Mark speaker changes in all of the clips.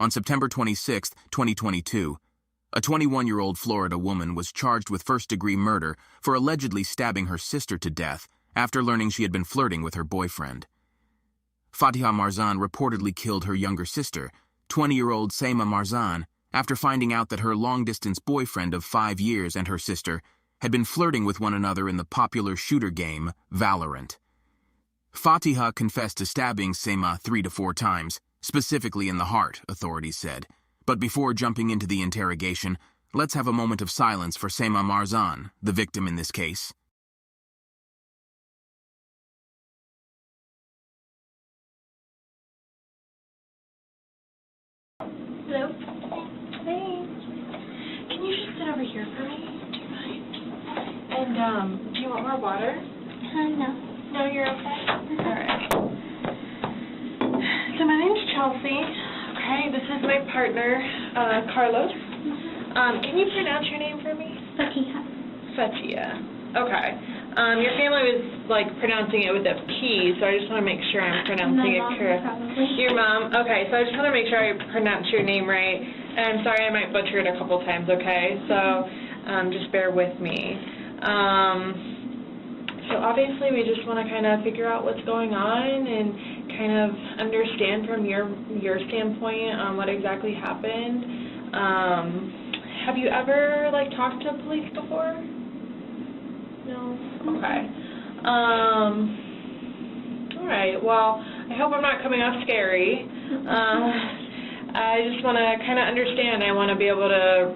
Speaker 1: On September 26, 2022, a 21-year-old Florida woman was charged with first-degree murder for allegedly stabbing her sister to death after learning she had been flirting with her boyfriend. Fatiha Marzan reportedly killed her younger sister, 20-year-old Sayma Marzan, after finding out that her long-distance boyfriend of 5 years and her sister had been flirting with one another in the popular shooter game Valorant. Fatiha confessed to stabbing Sayma 3 to 4 times, specifically in the heart, authorities said. But before jumping into the interrogation, let's have a moment of silence for Sayma Marzan, the victim in this case.
Speaker 2: Hello? Hey. Can you just sit over here for me? Do you mind? And, do you want more water?
Speaker 3: No.
Speaker 2: No, you're okay? Alright. So my name's Chelsea. Okay, this is my partner, Carlos. Can you pronounce your name for me?
Speaker 3: Fatiha.
Speaker 2: Fatiha. Okay. Your family was, pronouncing it with a P, so I just want to make sure I'm pronouncing it correctly. Your mom? Okay, so I just want to make sure I pronounce your name right. And I'm sorry I might butcher it a couple times, okay? So, just bear with me. So obviously we just want to kind of figure out what's going on and kind of understand from your standpoint what exactly happened. Have you ever, talked to police before? No? Okay. All right, well, I hope I'm not coming off scary. I just want to kind of understand. I want to be able to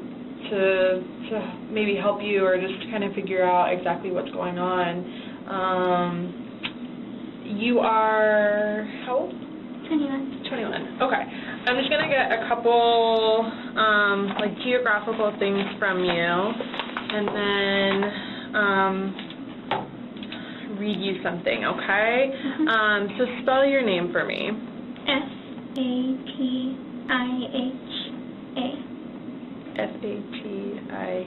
Speaker 2: maybe help you or just kind of figure out exactly what's going on. You are how old?
Speaker 3: 21.
Speaker 2: 21. Okay. I'm just going to get a couple geographical things from you and then read you something, okay? So spell your name for me.
Speaker 3: Fatiha.
Speaker 2: Fatiha.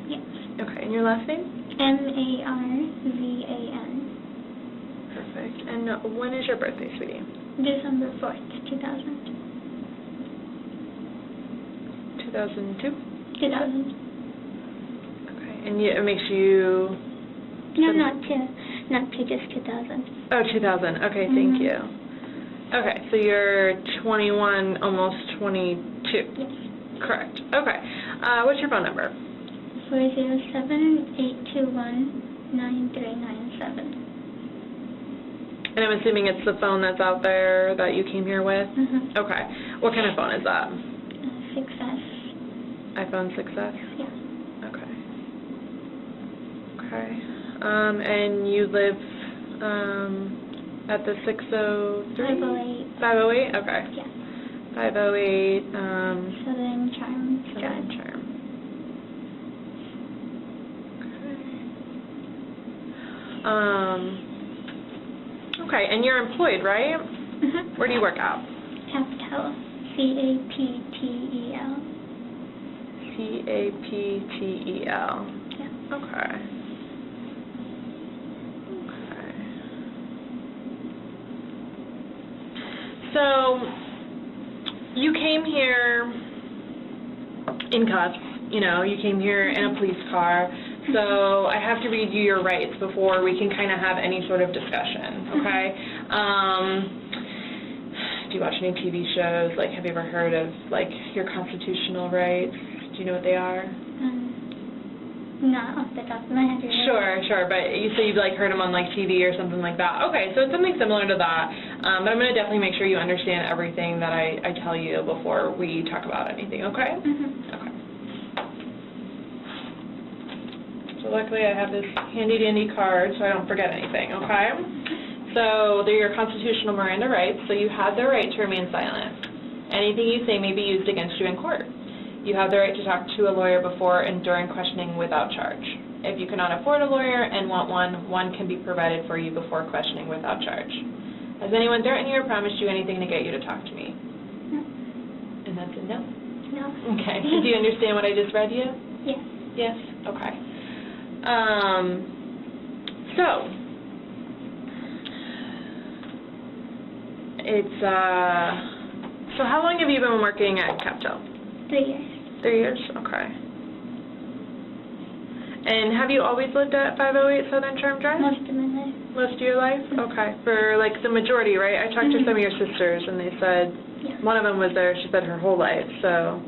Speaker 3: Yes.
Speaker 2: Okay, and your last name?
Speaker 3: Marzan.
Speaker 2: Perfect. And when is your birthday, sweetie?
Speaker 3: December 4th, 2000.
Speaker 2: 2002?
Speaker 3: 2000.
Speaker 2: Okay, and it makes you...
Speaker 3: No, not to just 2000.
Speaker 2: Oh, 2000. Okay, thank you. Okay, so you're 21, almost 22.
Speaker 3: Yes.
Speaker 2: Correct. Okay. What's your phone number?
Speaker 3: 407-821-9397.
Speaker 2: And I'm assuming it's the phone that's out there that you came here with? Okay. What kind of phone is that?
Speaker 3: 6S.
Speaker 2: iPhone 6S?
Speaker 3: Yeah.
Speaker 2: Okay. Okay. And you live at the 603?
Speaker 3: 508.
Speaker 2: 508? Okay.
Speaker 3: Yeah.
Speaker 2: 508,
Speaker 3: Southern Charm Drive.
Speaker 2: Okay, and you're employed, right? Where do you work at?
Speaker 3: Captel. CAPTEL.
Speaker 2: CAPTEL.
Speaker 3: Yeah.
Speaker 2: Okay. So, you came here in cuffs, you came here in a police car, so I have to read you your rights before we can kind of have any sort of discussion, okay? Do you watch any TV shows? Have you ever heard of, your constitutional rights? Do you know what they are?
Speaker 3: Not off the top of my head.
Speaker 2: Sure, but you say you've heard them on TV or something like that. Okay, so it's something similar to that, but I'm going to definitely make sure you understand everything that I tell you before we talk about anything, okay? Okay. So luckily I have this handy-dandy card so I don't forget anything, okay? So they're your constitutional Miranda rights, so you have the right to remain silent. Anything you say may be used against you in court. You have the right to talk to a lawyer before and during questioning without charge. If you cannot afford a lawyer and want one can be provided for you before questioning without charge. Has anyone threatened you or promised you anything to get you to talk to me?
Speaker 3: No.
Speaker 2: And that's a no?
Speaker 3: No.
Speaker 2: Okay. Do you understand what I just read you?
Speaker 3: Yes.
Speaker 2: Yes? Okay. So, it's So how long have you been working at Captel?
Speaker 3: 3 years.
Speaker 2: 3 years? Okay. And have you always lived at 508 Southern Charm Drive?
Speaker 3: Most of my life.
Speaker 2: Most of your life? Okay. For, like, the majority, right? I talked to some of your sisters, and they said one of them was there, she said, her whole life, so,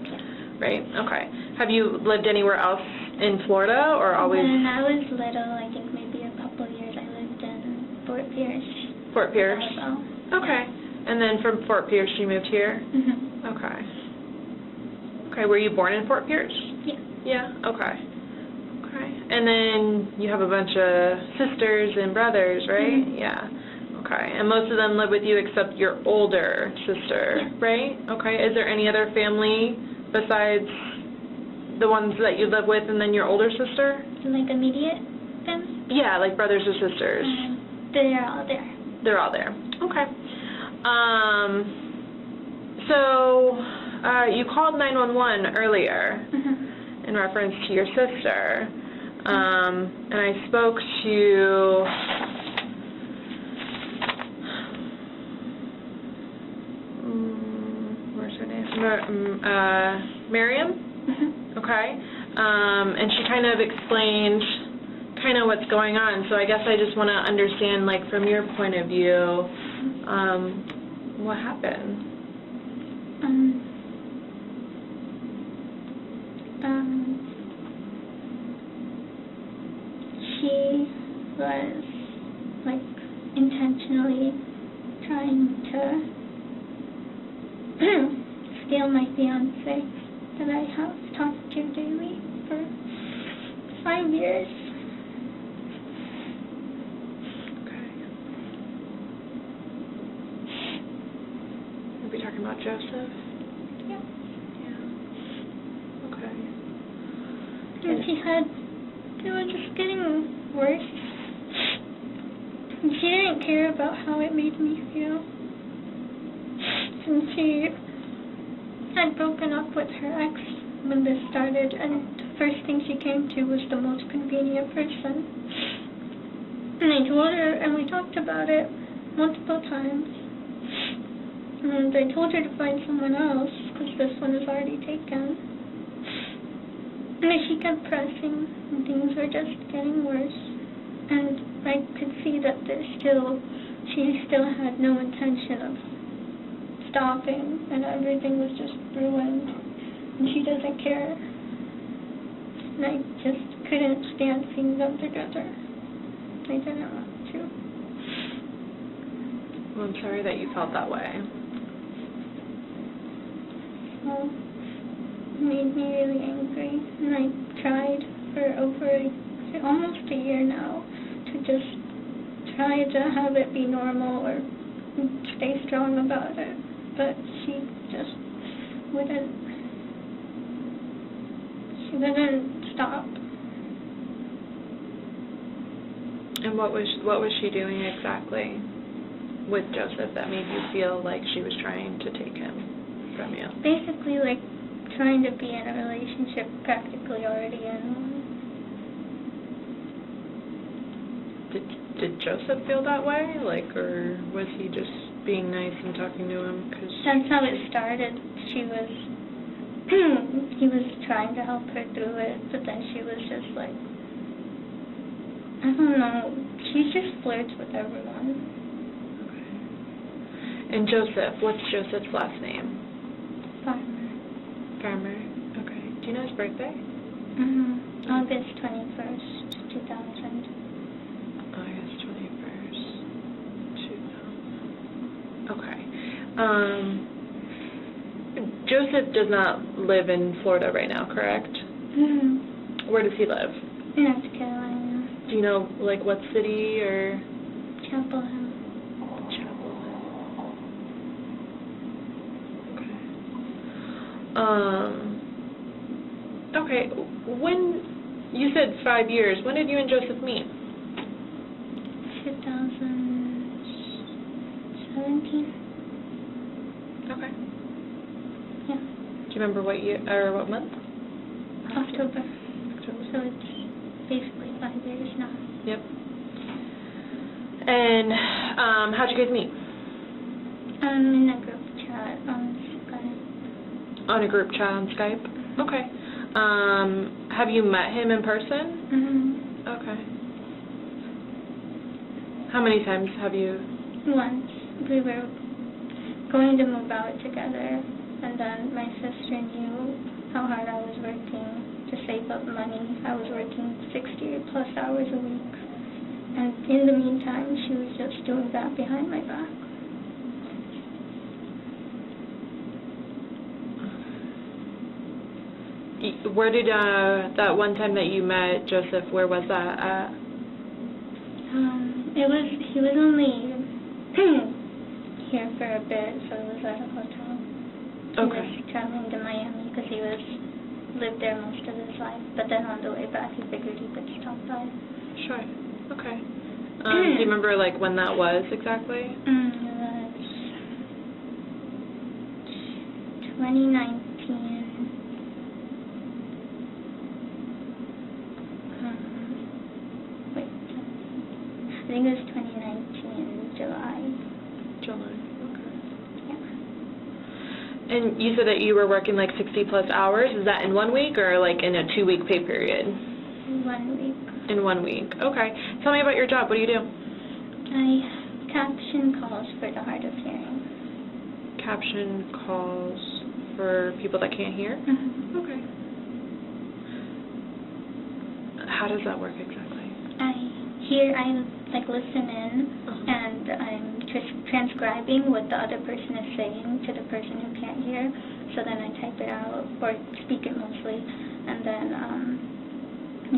Speaker 2: right? Okay. Have you lived anywhere else in Florida, or always?
Speaker 3: When I was little, I think maybe a couple of years, I lived in Fort Pierce.
Speaker 2: Fort Pierce? Okay. And then from Fort Pierce, you moved here?
Speaker 3: Mm-hmm.
Speaker 2: Okay. Okay, were you born in Fort Pierce?
Speaker 3: Yeah.
Speaker 2: Yeah? Okay. Okay. And then you have a bunch of sisters and brothers, right?
Speaker 3: Mm-hmm.
Speaker 2: Yeah. Okay. And most of them live with you except your older sister, right? Okay. Is there any other family besides the ones that you live with and then your older sister?
Speaker 3: Like immediate family?
Speaker 2: Yeah, like brothers or sisters.
Speaker 3: They're all there.
Speaker 2: They're all there. Okay. So you called 911 earlier in reference to your sister, and I spoke to where's her name? Miriam. Okay. And she kind of explained kind of what's going on. So I guess I just want to understand, like, from your point of view, what happened?
Speaker 3: She was, like, intentionally trying to steal my fiancé that I have talked to daily for 5 years.
Speaker 2: Are we talking about Joseph?
Speaker 3: Yeah.
Speaker 2: Yeah. Okay.
Speaker 3: And it was just getting worse. And she didn't care about how it made me feel. And she had broken up with her ex when this started, and the first thing she came to was the most convenient person. And I told her, and we talked about it multiple times. And I told her to find someone else, because this one is already taken. And she kept pressing, and things were just getting worse. And I could see that she still had no intention of stopping, and everything was just ruined. And she doesn't care. And I just couldn't stand seeing them together. I didn't want to.
Speaker 2: Well, I'm sorry that you felt that way.
Speaker 3: Well, it made me really angry, and I tried for almost a year now to just try to have it be normal or stay strong about it, but she just wouldn't stop.
Speaker 2: And what was she doing exactly with Joseph that made you feel like she was trying to take him from you?
Speaker 3: Basically, like, trying to be in a relationship practically already in one.
Speaker 2: Did Joseph feel that way? Like, or was he just being nice and talking to him?
Speaker 3: That's how it started. He was trying to help her through it, but then she was just like, I don't know, she just flirts with everyone.
Speaker 2: Okay. And Joseph, what's Joseph's last name? Farmer. Okay. Do you know his birthday?
Speaker 3: August 21st, 2000.
Speaker 2: August 21st, 2000. Okay. Joseph does not live in Florida right now, correct? Where does he live?
Speaker 3: North Carolina.
Speaker 2: Do you know, like, what city or?
Speaker 3: Chapel Hill.
Speaker 2: Okay, when, you said 5 years, when did you and Joseph meet?
Speaker 3: 2017.
Speaker 2: Okay.
Speaker 3: Yeah.
Speaker 2: Do you remember what year, or what month?
Speaker 3: October. So it's basically 5 years now.
Speaker 2: Yep. And, how'd you guys meet?
Speaker 3: In a group chat on
Speaker 2: On a group chat on Skype? Okay. Have you met him in person? Okay. How many times have you?
Speaker 3: Once. We were going to move out together, and then my sister knew how hard I was working to save up money. I was working 60 plus hours a week, and in the meantime, she was just doing that behind my back.
Speaker 2: Where did that one time that you met Joseph, where was that at?
Speaker 3: He was only here for a bit, so it was at a hotel.
Speaker 2: Okay.
Speaker 3: He was traveling to Miami because he lived there most of his life, but then on the way back he figured he could stop by.
Speaker 2: Sure. Okay. Do you remember like when that was exactly?
Speaker 3: It was 2019. I think it was 2019, July.
Speaker 2: July, okay.
Speaker 3: Yeah.
Speaker 2: And you said that you were working like 60 plus hours. Is that in 1 week or like in a 2-week pay period?
Speaker 3: 1 week.
Speaker 2: In 1 week, okay. Tell me about your job. What do you do?
Speaker 3: I caption calls for the hard of hearing.
Speaker 2: Caption calls for people that can't hear? Okay. How does that work exactly?
Speaker 3: I listen in, and I'm transcribing what the other person is saying to the person who can't hear, so then I type it out, or speak it mostly, and then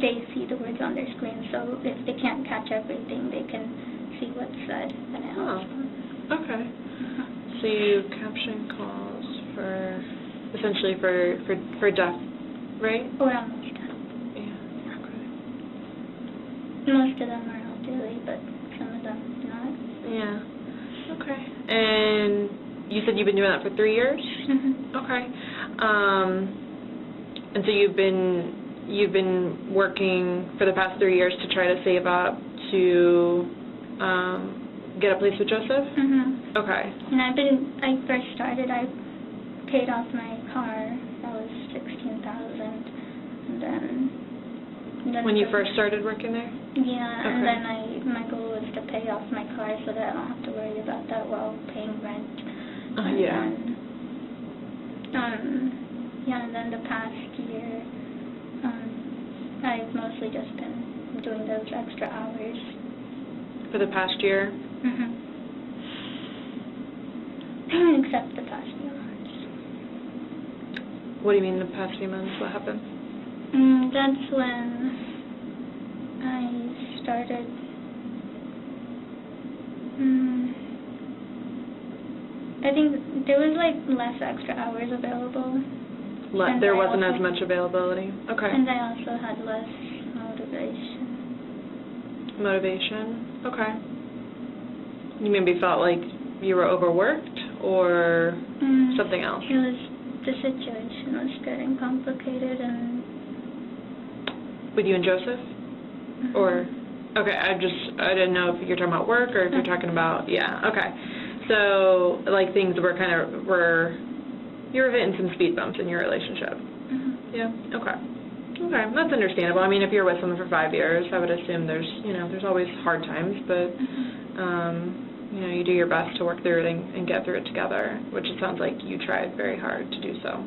Speaker 3: they see the words on their screen, so if they can't catch everything, they can see what's said, and it helps them.
Speaker 2: Okay. So you caption calls for, essentially for deaf, right?
Speaker 3: Or almost done.
Speaker 2: Yeah, okay.
Speaker 3: Most of them are elderly, but some of them not.
Speaker 2: Yeah. Okay. And you said you've been doing that for 3 years? Okay. And so you've been working for the past 3 years to try to save up to get a place with Joseph? Okay.
Speaker 3: And I first started, I paid off my car. That was $16,000, and then
Speaker 2: when you first started working there?
Speaker 3: Yeah,
Speaker 2: okay.
Speaker 3: And then my goal was to pay off my car so that I don't have to worry about that while paying rent.
Speaker 2: Yeah.
Speaker 3: And then the past year, I've mostly just been doing those extra hours.
Speaker 2: For the past year?
Speaker 3: Except the past few months.
Speaker 2: What do you mean the past few months? What happened?
Speaker 3: That's when I started. I think there was less extra hours available.
Speaker 2: There wasn't as much availability. Okay.
Speaker 3: And I also had less motivation.
Speaker 2: Motivation? Okay. You maybe felt like you were overworked or something else?
Speaker 3: It was, the situation was getting complicated and...
Speaker 2: With you and Joseph? Or, okay, I didn't know if you're talking about work or if you're talking about, yeah, okay. So, things were you were hitting some speed bumps in your relationship. Yeah, okay. Okay, that's understandable. I mean, if you're with someone for 5 years, I would assume there's always hard times, but, you do your best to work through it and get through it together, which it sounds like you tried very hard to do so.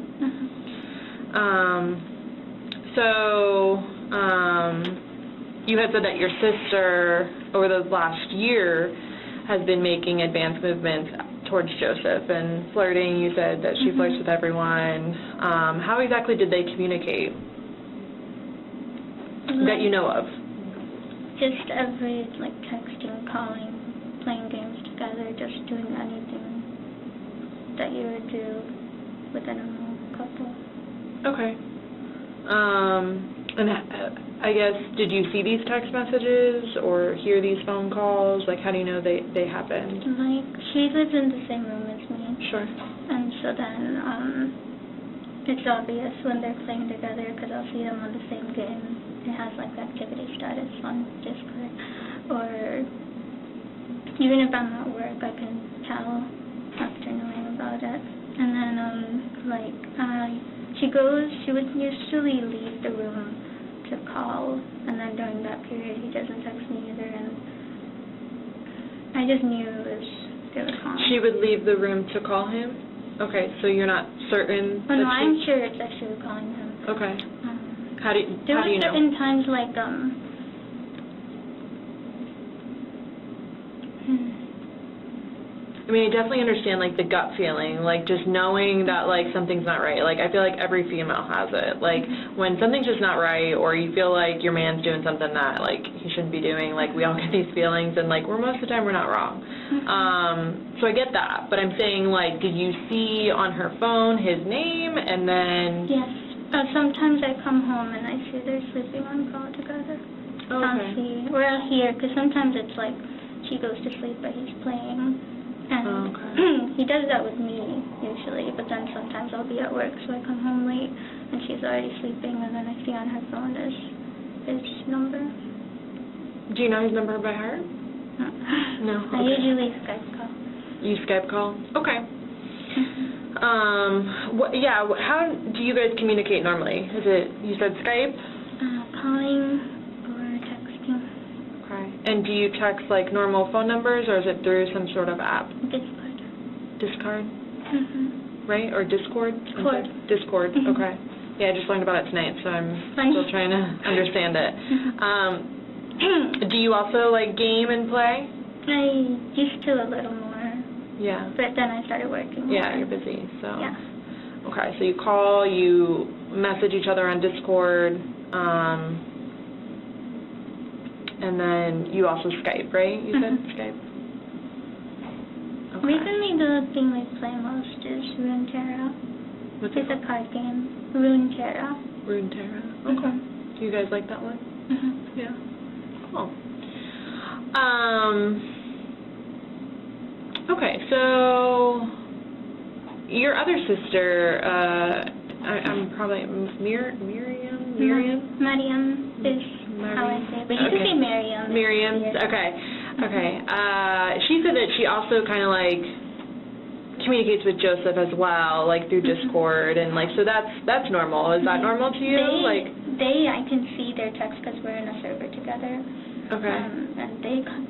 Speaker 2: You had said that your sister, over the last year, has been making advanced movements towards Joseph and flirting. You said that she flirts with everyone. How exactly did they communicate that you know of?
Speaker 3: Just every, texting, calling, playing games together, just doing anything that you would do with a normal couple.
Speaker 2: Okay. And I guess, did you see these text messages or hear these phone calls? How do you know they happened?
Speaker 3: She lives in the same room as me.
Speaker 2: Sure.
Speaker 3: And so then, it's obvious when they're playing together because I'll see them on the same game. It has, activity status on Discord. Or even if I'm at work, I can tell after knowing about it. And then, She would usually leave the room to call, and then during that period he doesn't text me either, and I just knew they were calling.
Speaker 2: She would leave the room to call him? Okay, so you're not certain
Speaker 3: Oh, no, I'm sure it's that she was calling him.
Speaker 2: Okay. How do you know?
Speaker 3: There were certain times, like,
Speaker 2: I mean, I definitely understand, like, the gut feeling, like, just knowing that, like, something's not right. Like, I feel like every female has it. Like, when something's just not right, or you feel like your man's doing something that, like, he shouldn't be doing, like, we all get these feelings, and, like, most of the time we're not wrong. So I get that, but I'm saying, like, did you see on her phone his name, and then...
Speaker 3: Yes. Sometimes I come home and I see they're sleeping on call together.
Speaker 2: Okay.
Speaker 3: Or I'll hear, because sometimes it's like she goes to sleep but he's playing. And he does that with me, usually, but then sometimes I'll be at work, so I come home late, and she's already sleeping, and then I see on her phone his number.
Speaker 2: Do you know his number by heart? No.
Speaker 3: I usually Skype call.
Speaker 2: You Skype call? Okay. How do you guys communicate normally? Is it, you said Skype?
Speaker 3: Calling or texting.
Speaker 2: Okay. And do you text like normal phone numbers, or is it through some sort of app?
Speaker 3: Discord.
Speaker 2: Discord?
Speaker 3: Mm-hmm.
Speaker 2: Right? Or Discord? Discord.
Speaker 3: Mm-hmm.
Speaker 2: Okay. Yeah, I just learned about it tonight, so I'm still trying to understand it. Do you also like game and play?
Speaker 3: I used to a little more.
Speaker 2: Yeah.
Speaker 3: But then I started working.
Speaker 2: Yeah, you're busy, so.
Speaker 3: Yeah.
Speaker 2: Okay, so you call, you message each other on Discord, and then you also Skype, right? You said Skype? Okay.
Speaker 3: Recently, the thing we play most is Runeterra. It's a card game. Runeterra.
Speaker 2: Runeterra. Okay. Do you guys like that one? Yeah. Cool. Okay, so your other sister, I'm probably Miriam
Speaker 3: is how I say it, but you can say Miriam.
Speaker 2: Miriam. Okay. She said that she also kind of like communicates with Joseph as well, like through Discord, and like so that's normal. Is that normal to you?
Speaker 3: I can see their text because we're in a server together.
Speaker 2: Okay.
Speaker 3: And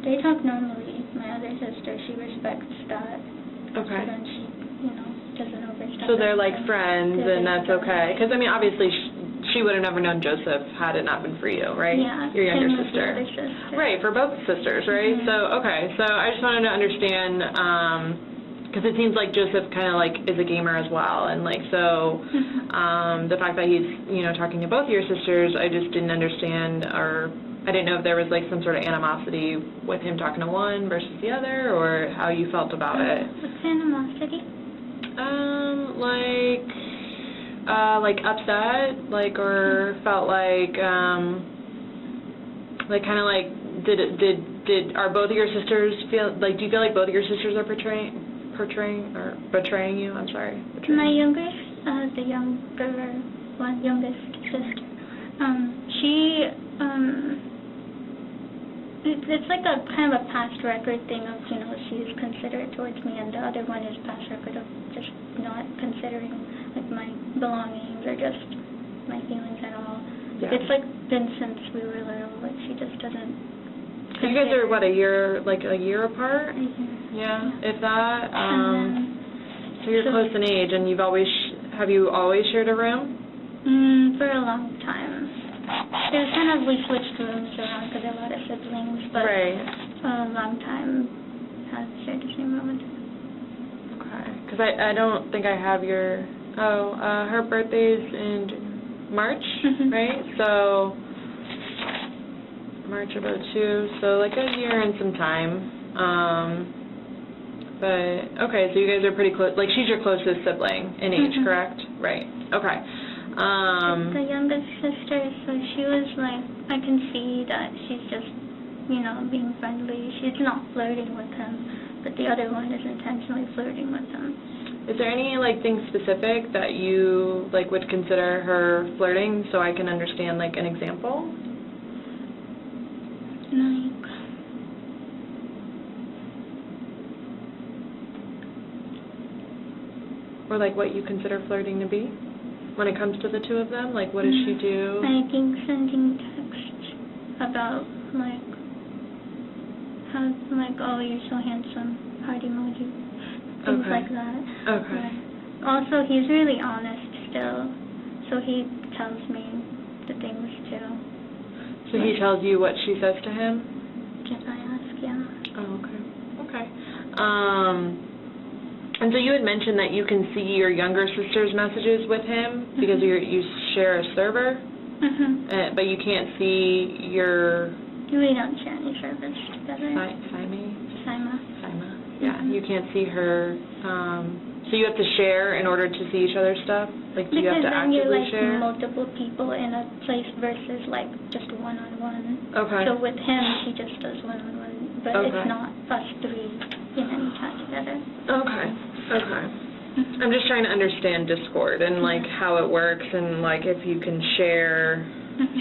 Speaker 3: they talk normally. My other sister, she respects that.
Speaker 2: Okay.
Speaker 3: So then she, doesn't overstep.
Speaker 2: So they're like friends, and that's okay. Because I mean, obviously, she would have never known Joseph had it not been for you, right?
Speaker 3: Yeah.
Speaker 2: Your younger
Speaker 3: same with
Speaker 2: sister.
Speaker 3: the other sister.
Speaker 2: Right, for both sisters, right? So okay. So I just wanted to understand. Because it seems like Joseph kind of like is a gamer as well, and like so, the fact that he's talking to both of your sisters, I just didn't understand, or I didn't know if there was like some sort of animosity with him talking to one versus the other, or how you felt about it.
Speaker 3: What's animosity?
Speaker 2: Like upset, like or felt like kind of like are both of your sisters feel like? Do you feel like both of your sisters are betraying you? I'm sorry.
Speaker 3: My youngest, youngest sister, she, it's like a kind of a past record thing of, she's considerate towards me, and the other one is past record of just not considering, like, my belongings or just my feelings at all.
Speaker 2: Yeah.
Speaker 3: It's, like, been since we were little, like, she just doesn't.
Speaker 2: So you guys are, what, a year apart?
Speaker 3: Yeah.
Speaker 2: If that. So you're close in age, and have you always shared a room?
Speaker 3: For a long time. It was kind of, we switched rooms around because there are a lot of siblings, but for a long time have shared the same room with her.
Speaker 2: Okay. Because I don't think I have your, her birthday's in March, right? So March of 2002, so like a year and some time. But, okay, so you guys are pretty close. Like, she's your closest sibling in age, correct? Right. Okay.
Speaker 3: The youngest sister, so she was like, I can see that she's just, being friendly. She's not flirting with him, but the other one is intentionally flirting with him.
Speaker 2: Is there any, like, thing specific that you, like, would consider her flirting so I can understand, like, an example? Or, like, what you consider flirting to be? when it comes to the two of them? Like, what does she do?
Speaker 3: I think sending texts about, like, how, like, oh, you're so handsome, heart emoji, things like that.
Speaker 2: Okay.
Speaker 3: Yeah. Also, he's really honest still, so he tells me the things, too.
Speaker 2: So he tells you what she says to him?
Speaker 3: If I ask, yeah.
Speaker 2: Oh, okay. Okay. And so you had mentioned that you can see your younger sister's messages with him because you share a server, but you can't see your...
Speaker 3: We don't share any servers together. Sayma.
Speaker 2: Yeah, you can't see her. So you have to share in order to see each other's stuff? Like, do you have to actively
Speaker 3: because then
Speaker 2: share?
Speaker 3: you're, like, multiple people in a place versus, like, just one-on-one.
Speaker 2: Okay.
Speaker 3: So with him, he just does one-on-one, but it's not us three in any chat together.
Speaker 2: Okay. I'm just trying to understand Discord and, like, how it works and, like, if you can share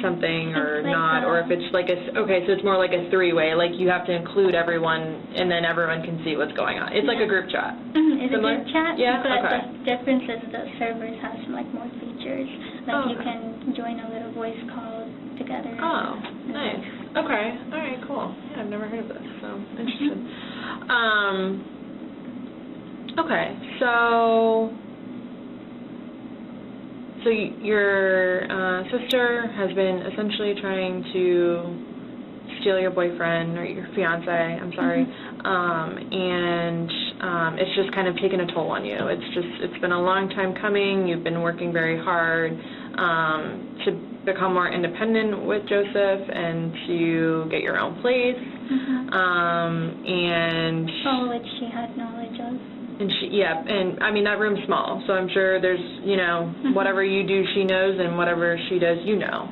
Speaker 2: something or
Speaker 3: like
Speaker 2: not, or if it's like so it's more like a three-way, like you have to include everyone and then everyone can see what's going on. It's like a group chat.
Speaker 3: It's
Speaker 2: Similar?
Speaker 3: a group chat,
Speaker 2: Yeah?
Speaker 3: but
Speaker 2: Okay.
Speaker 3: the difference is the servers have some, like, more features. Like, you can join a little voice call together.
Speaker 2: Oh, nice. Okay. All right, cool. Yeah, I've never heard of this, so interesting. Okay, so your sister has been essentially trying to steal your boyfriend or your fiance, I'm sorry, and it's just kind of taken a toll on you. It's been a long time coming. You've been working very hard to become more independent with Joseph and to get your own place, and...
Speaker 3: Oh, which she had knowledge of.
Speaker 2: And I mean, that room's small, so I'm sure there's, whatever you do, she knows, and whatever she does, you know.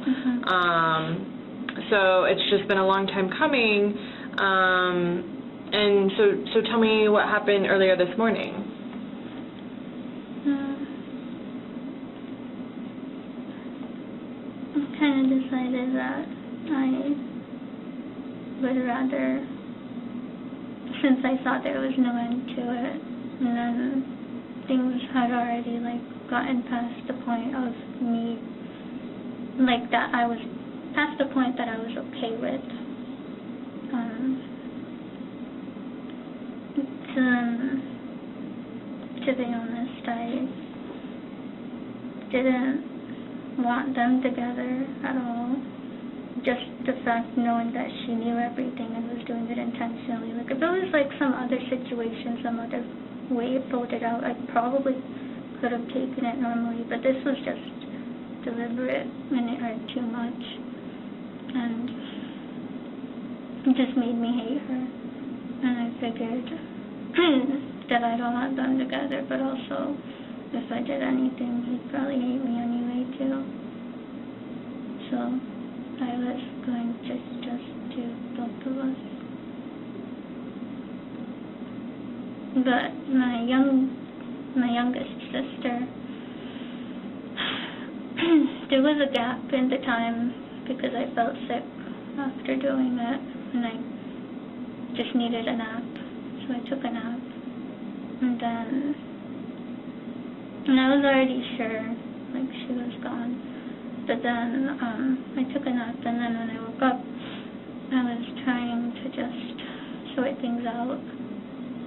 Speaker 2: So it's just been a long time coming, and so tell me what happened earlier this morning.
Speaker 3: I kind of decided that I would rather, since I thought there was no end to it, and then things had already, like, gotten past the point of me, like, that I was past the point that I was okay with. To be honest, I didn't want them together at all. Just the fact knowing that she knew everything and was doing it intentionally. Like, if it was, like, some other situation, some other way it folded out, I probably could have taken it normally, but this was just deliberate and it hurt too much, and it just made me hate her, and I figured that I don't want them together, but also if I did anything, he'd probably hate me anyway too, so I was going to just do both of us. But my youngest sister, there was a gap in the time because I felt sick after doing it, and I just needed a nap, so I took a nap, and I was already sure, like, she was gone, but then I took a nap, and then when I woke up, I was trying to just sort things out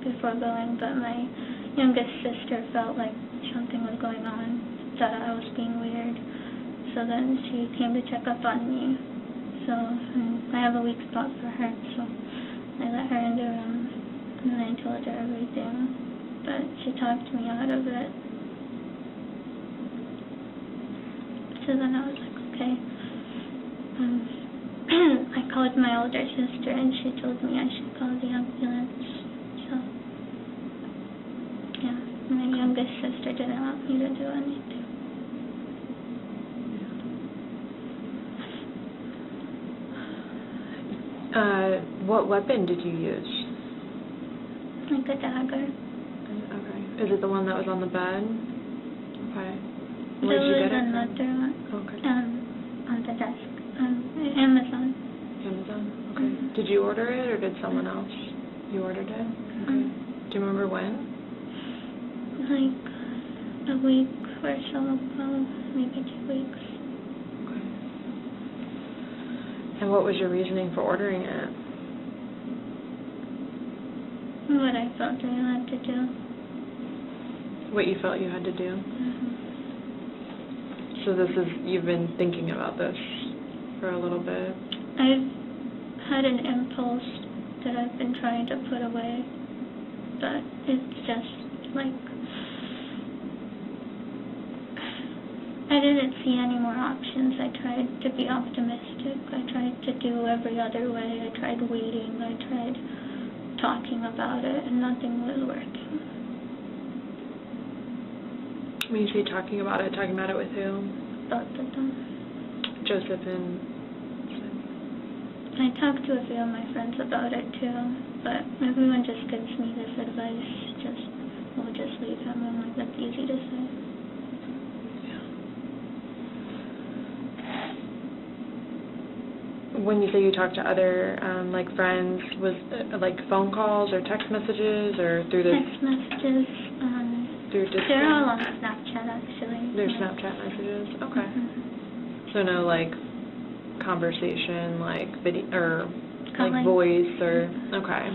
Speaker 3: before going, but my youngest sister felt like something was going on, thought I was being weird, so then she came to check up on me, so I have a weak spot for her, so I let her in the room, and I told her everything, but she talked me out of it, so then I was like, okay, I called my older sister, and she told me I should call the ambulance. So, yeah, my youngest sister didn't want me to do anything.
Speaker 2: What weapon did you use?
Speaker 3: Like a dagger.
Speaker 2: Okay. Is it the one that was on the bed? Okay. Where did you get it from?
Speaker 3: Another one.
Speaker 2: Okay.
Speaker 3: On the desk. Amazon.
Speaker 2: Amazon? Okay. Did you order it, or did someone else? You ordered it? Okay. Do you remember when?
Speaker 3: Like a week for maybe 2 weeks.
Speaker 2: Okay. And what was your reasoning for ordering it?
Speaker 3: What I felt I had to do.
Speaker 2: What you felt you had to do?
Speaker 3: Mm-hmm.
Speaker 2: So you've been thinking about this for a little bit?
Speaker 3: I've had an impulse that I've been trying to put away, but it's just like, I didn't see any more options. I tried to be optimistic. I tried to do every other way. I tried waiting. I tried talking about it, and nothing was working.
Speaker 2: When you say talking about it with who?
Speaker 3: Both of them.
Speaker 2: Joseph and...
Speaker 3: I talked to a few of my friends about it too, but everyone just gives me this advice, we'll just leave him. I'm like, that's easy to say.
Speaker 2: Yeah. When you say you talked to other, friends, was it, phone calls or text messages or through the...
Speaker 3: Text messages,
Speaker 2: through Discord?
Speaker 3: they're all on Snapchat, actually.
Speaker 2: They're Snapchat messages? Okay.
Speaker 3: Mm-hmm.
Speaker 2: So no, conversation, video, or,
Speaker 3: Calling.
Speaker 2: voice, or... Okay.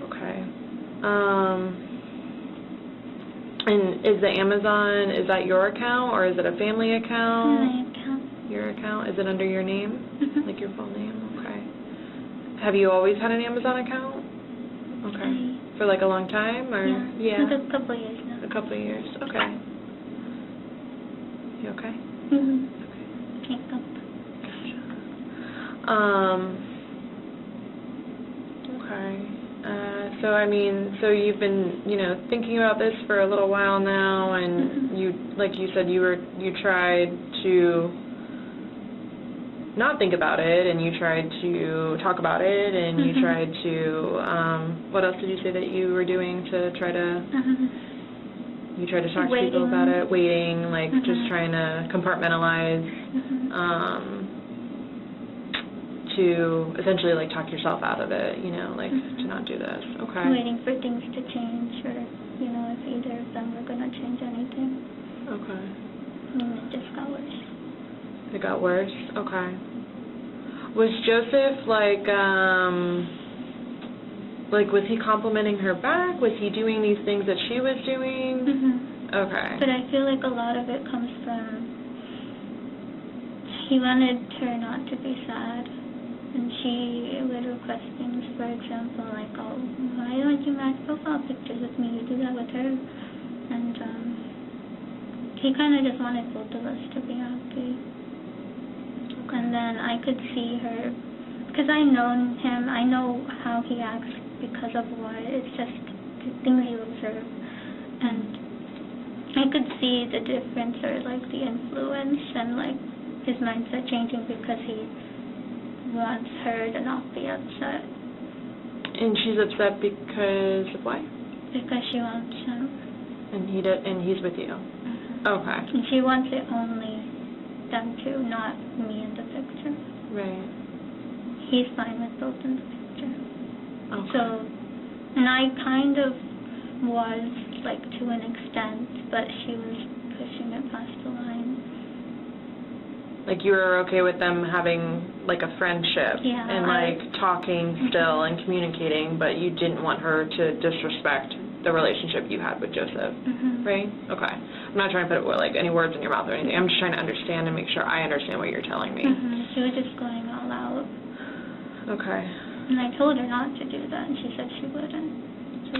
Speaker 2: Okay. And is the Amazon, is that your account, or is it a family account?
Speaker 3: My account.
Speaker 2: Your account? Is it under your name?
Speaker 3: Mm-hmm.
Speaker 2: Like your full name? Okay. Have you always had an Amazon account? Okay. For a long time, or?
Speaker 3: Yeah. Like a couple of years now.
Speaker 2: A couple of years. Okay. You okay?
Speaker 3: Mm-hmm. Can't up.
Speaker 2: Okay. So you've been, thinking about this for a little while now, and
Speaker 3: mm-hmm.
Speaker 2: you said, you tried to not think about it, and you tried to talk about it, and
Speaker 3: mm-hmm.
Speaker 2: you tried to, what else did you say that you were doing to try to,
Speaker 3: mm-hmm.
Speaker 2: you tried to talk to
Speaker 3: Waiting.
Speaker 2: people about it, waiting,
Speaker 3: mm-hmm.
Speaker 2: just trying to compartmentalize,
Speaker 3: mm-hmm.
Speaker 2: to essentially talk yourself out of it,
Speaker 3: mm-hmm.
Speaker 2: to not do this. Okay.
Speaker 3: Waiting for things to change, or, if either of them were going to change anything.
Speaker 2: Okay.
Speaker 3: And it just got worse.
Speaker 2: It got worse? Okay. Was Joseph, was he complimenting her back? Was he doing these things that she was doing?
Speaker 3: Mm-hmm.
Speaker 2: Okay.
Speaker 3: But I feel like a lot of it comes from, he wanted her not to be sad. And she would request things, for example, oh, why don't you match profile pictures with me? You do that with her. And he kind of just wanted both of us to be happy. Okay. And then I could see her, because I know him, I know how he acts because of what, it's just the things you observe. And I could see the difference, or the influence, and his mindset changing because he wants her to not be upset.
Speaker 2: And she's upset because of what?
Speaker 3: Because she wants him.
Speaker 2: And he's with you?
Speaker 3: Mm-hmm.
Speaker 2: Okay.
Speaker 3: And she wants it only them two, not me in the picture.
Speaker 2: Right.
Speaker 3: He's fine with both in the picture.
Speaker 2: Okay.
Speaker 3: So, and I kind of was, to an extent, but she was pushing it past the line.
Speaker 2: You were okay with them having, a friendship,
Speaker 3: yeah,
Speaker 2: and, talking still and communicating, but you didn't want her to disrespect the relationship you had with Joseph,
Speaker 3: mm-hmm.
Speaker 2: right? Okay. I'm not trying to put, any words in your mouth or anything. I'm just trying to understand and make sure I understand what you're telling me.
Speaker 3: Mm-hmm. She was just going all out.
Speaker 2: Okay.
Speaker 3: And I told her not to do that, and she said she wouldn't. So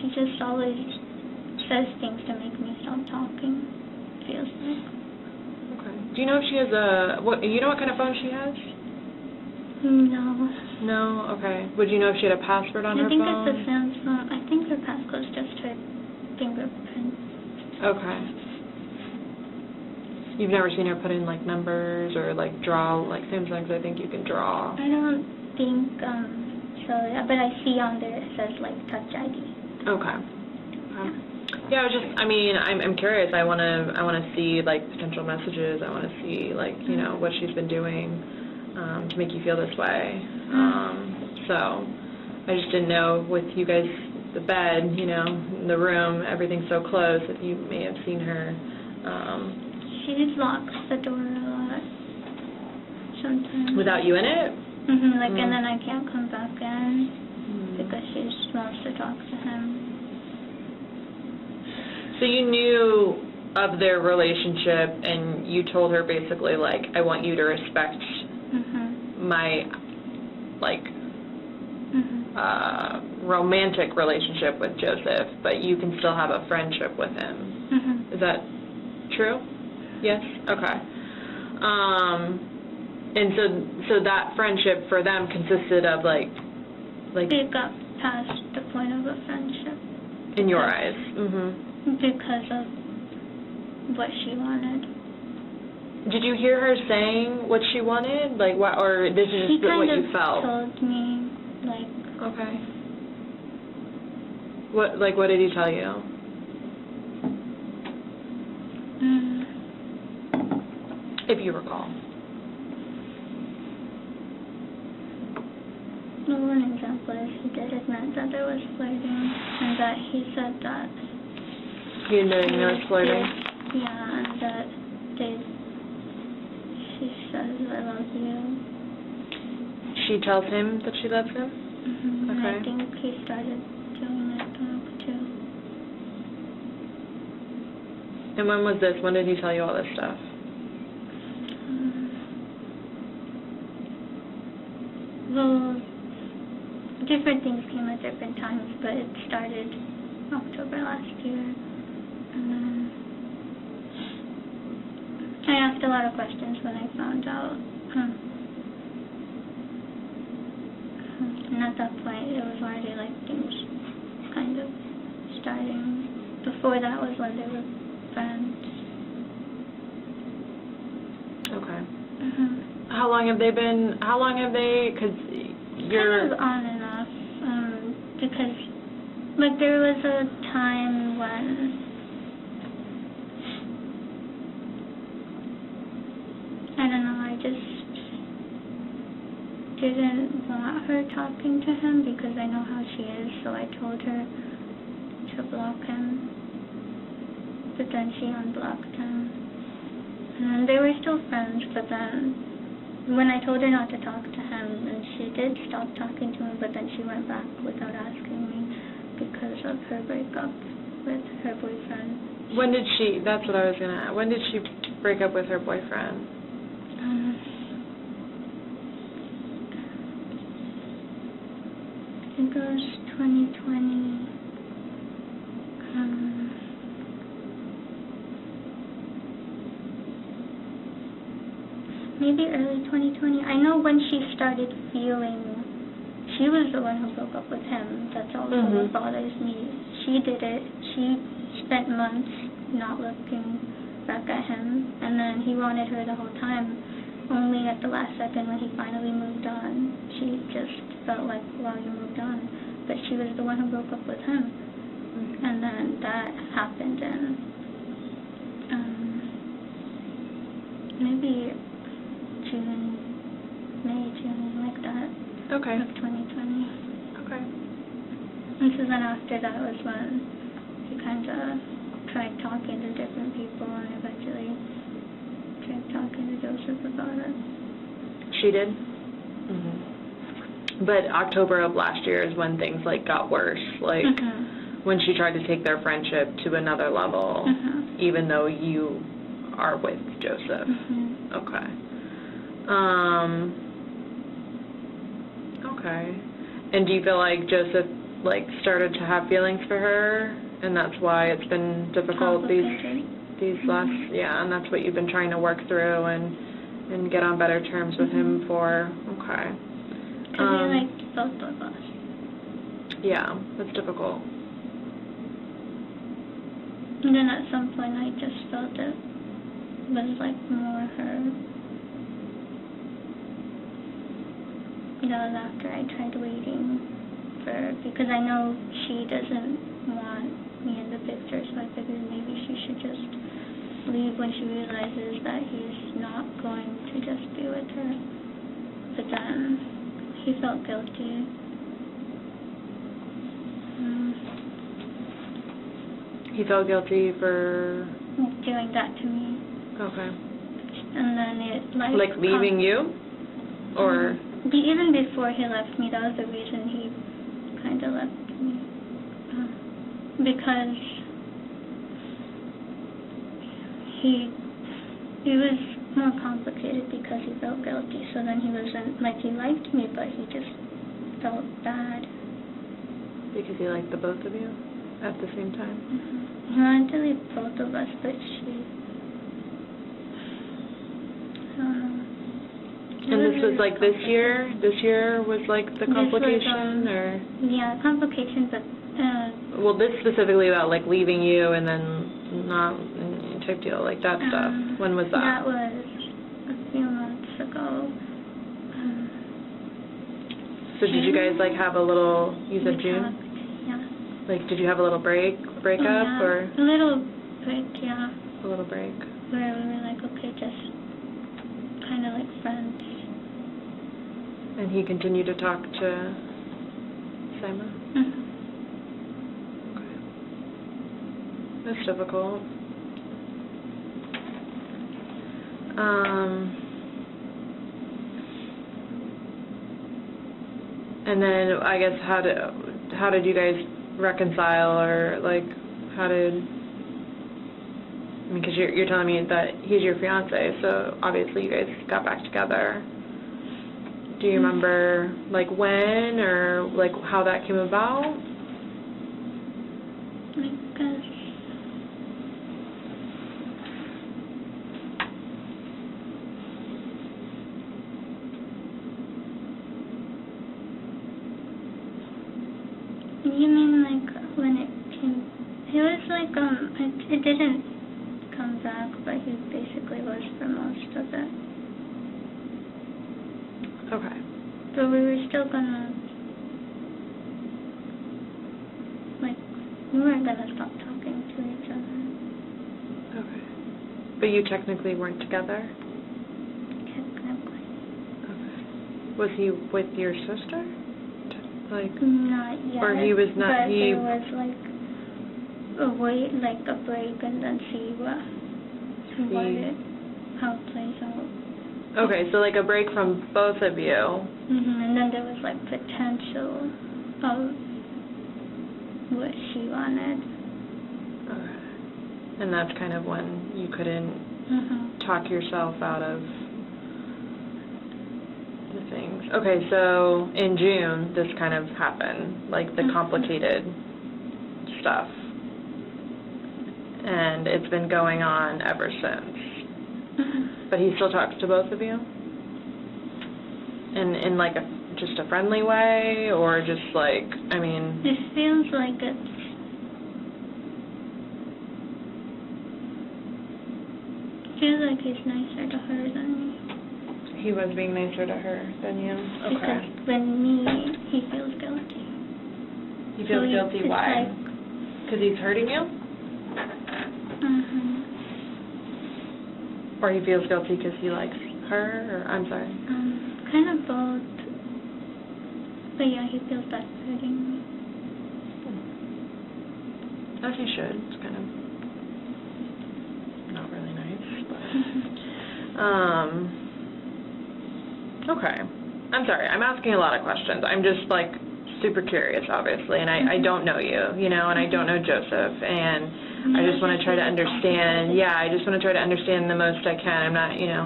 Speaker 3: she just always says things to make me stop talking, feels like.
Speaker 2: Okay. Do you know if she has you know what kind of phone she has?
Speaker 3: No.
Speaker 2: No? Okay. Would you know if she had a password on her phone?
Speaker 3: I think it's a Samsung. I think her passcode's just her fingerprint.
Speaker 2: Okay. You've never seen her put in, numbers or, draw, Samsungs, I think you can draw.
Speaker 3: I don't think, so, but I see on there it says, Touch ID.
Speaker 2: Okay. Yeah, I'm curious. I want to see, potential messages. I want to see, what she's been doing to make you feel this way. So I just didn't know with you guys the bed, you know, in the room, everything's so close that you may have seen her.
Speaker 3: She locks the door a lot sometimes.
Speaker 2: Without you in it?
Speaker 3: And then I can't come back in because she just wants to talk to him.
Speaker 2: So you knew of their relationship, and you told her basically, like, I want you to respect my, like, romantic relationship with Joseph, but you can still have a friendship with him. Is that true? Yes? Okay. And so that friendship for them consisted of, like...
Speaker 3: It got past the point of a friendship.
Speaker 2: In your eyes?
Speaker 3: Because of what she wanted.
Speaker 2: Did you hear her saying what she wanted? Like, what, or this is just what you felt?
Speaker 3: She kind of told me, like...
Speaker 2: Okay. What did he tell you? If you recall.
Speaker 3: Well, one example is he did admit that there was flirting, and that he said that...
Speaker 2: He admitted there was flirting?
Speaker 3: Yeah, and that she says, I love you.
Speaker 2: She tells him that she loves him?
Speaker 3: And I think he started doing it back, too.
Speaker 2: And when was this? When did he tell you all this stuff?
Speaker 3: Well, different things came at different times, but it started October last year. And then I asked a lot of questions when I found out. And at that point, it was already like things kind of starting. Before that was when they were friends.
Speaker 2: Okay. How long have they, because you're...
Speaker 3: Kind of on and off, because, like, there was a time when I don't know, I just didn't want her talking to him because I know how she is, so I told her to block him, but then she unblocked him. And they were still friends, but then when I told her not to talk to him, and she did stop talking to him, but then she went back without asking me because of her breakup with her boyfriend.
Speaker 2: When did she, that's what I was going to ask, when did she break up with her boyfriend?
Speaker 3: I think it was 2020. Maybe early 2020. I know when she started feeling, she was the one who broke up with him. That's also what bothers me. She did it. She spent months not looking back at him, and then he wanted her the whole time. Only at the last second when he finally moved on, she just felt like, well, you moved on. But she was the one who broke up with him. And then that happened in maybe June, like that.
Speaker 2: Okay.
Speaker 3: Of 2020.
Speaker 2: Okay.
Speaker 3: And so then after that was when he kind of tried talking to different people and eventually tried talking to Joseph about it.
Speaker 2: She did? But October of last year is when things, like, got worse, like, when she tried to take their friendship to another level, even though you are with Joseph. Okay. Okay. And do you feel like Joseph, like, started to have feelings for her, and that's why it's been difficult these last, and that's what you've been trying to work through and get on better terms with him for? Okay.
Speaker 3: Because he liked both of us.
Speaker 2: Yeah, that's difficult.
Speaker 3: And then at some point I just felt it was like more her. That was after I tried waiting for her, because I know she doesn't want me in the picture, so I figured maybe she should just leave when she realizes that he's not going to just be with her. But then he felt guilty.
Speaker 2: He felt guilty for
Speaker 3: doing that to me.
Speaker 2: Okay.
Speaker 3: And then it
Speaker 2: like leaving you, or
Speaker 3: even before he left me, that was the reason he kind of left me, because it was more complicated because he felt guilty. So then he wasn't like he liked me, but he just felt bad
Speaker 2: because he liked the both of you at the same time.
Speaker 3: He wanted to leave both of us, but she.
Speaker 2: And this was like this year? This year was like the complication, or?
Speaker 3: Yeah, complication, but...
Speaker 2: well, this specifically about like leaving you and then not type deal, like that stuff. When was that?
Speaker 3: That was a few months ago.
Speaker 2: So did you guys like have a little, you said June?
Speaker 3: Yeah.
Speaker 2: Like did you have a little breakup,
Speaker 3: yeah.
Speaker 2: or?
Speaker 3: A little break, yeah.
Speaker 2: A little break.
Speaker 3: Where we were like, okay, just kind of like friends.
Speaker 2: And he continued to talk to Sayma? Okay. That's difficult. And then I guess how did you guys reconcile, or like how did? I mean, because you're telling me that he's your fiance, so obviously you guys got back together. Do you remember like when, or like how that came about?
Speaker 3: You mean like when it came? He was like it didn't come back, but he basically was for most of it.
Speaker 2: Okay.
Speaker 3: But we were still gonna, like, we weren't gonna stop talking to each other.
Speaker 2: Okay. But you technically weren't together?
Speaker 3: Technically.
Speaker 2: Okay. Was he with your sister? Like,
Speaker 3: not yet.
Speaker 2: Or he was not,
Speaker 3: but there was like a wait, like a break, and then see how it plays out.
Speaker 2: Okay, so like a break from both of you.
Speaker 3: And then there was like potential of what she wanted.
Speaker 2: Okay. And that's kind of when you couldn't talk yourself out of the things. Okay, so in June this kind of happened, like the complicated stuff. And it's been going on ever since. But he still talks to both of you? In like just a friendly way, or just like, I mean...
Speaker 3: It feels like it's... feels like he's nicer to her than me.
Speaker 2: He was being nicer to her than you? Okay.
Speaker 3: Because when me, he feels guilty.
Speaker 2: He feels guilty, why? Because he's hurting you? Or he feels guilty because he likes her, or I'm sorry?
Speaker 3: Kind of both. But yeah, he feels bad for hurting me.
Speaker 2: As he should. It's kind of not really nice, but okay. I'm sorry, I'm asking a lot of questions. I'm just like super curious, obviously, and I don't know you, you know, and I don't know Joseph, and I just want to try to understand, I just want to try to understand the most I can. I'm not, you know,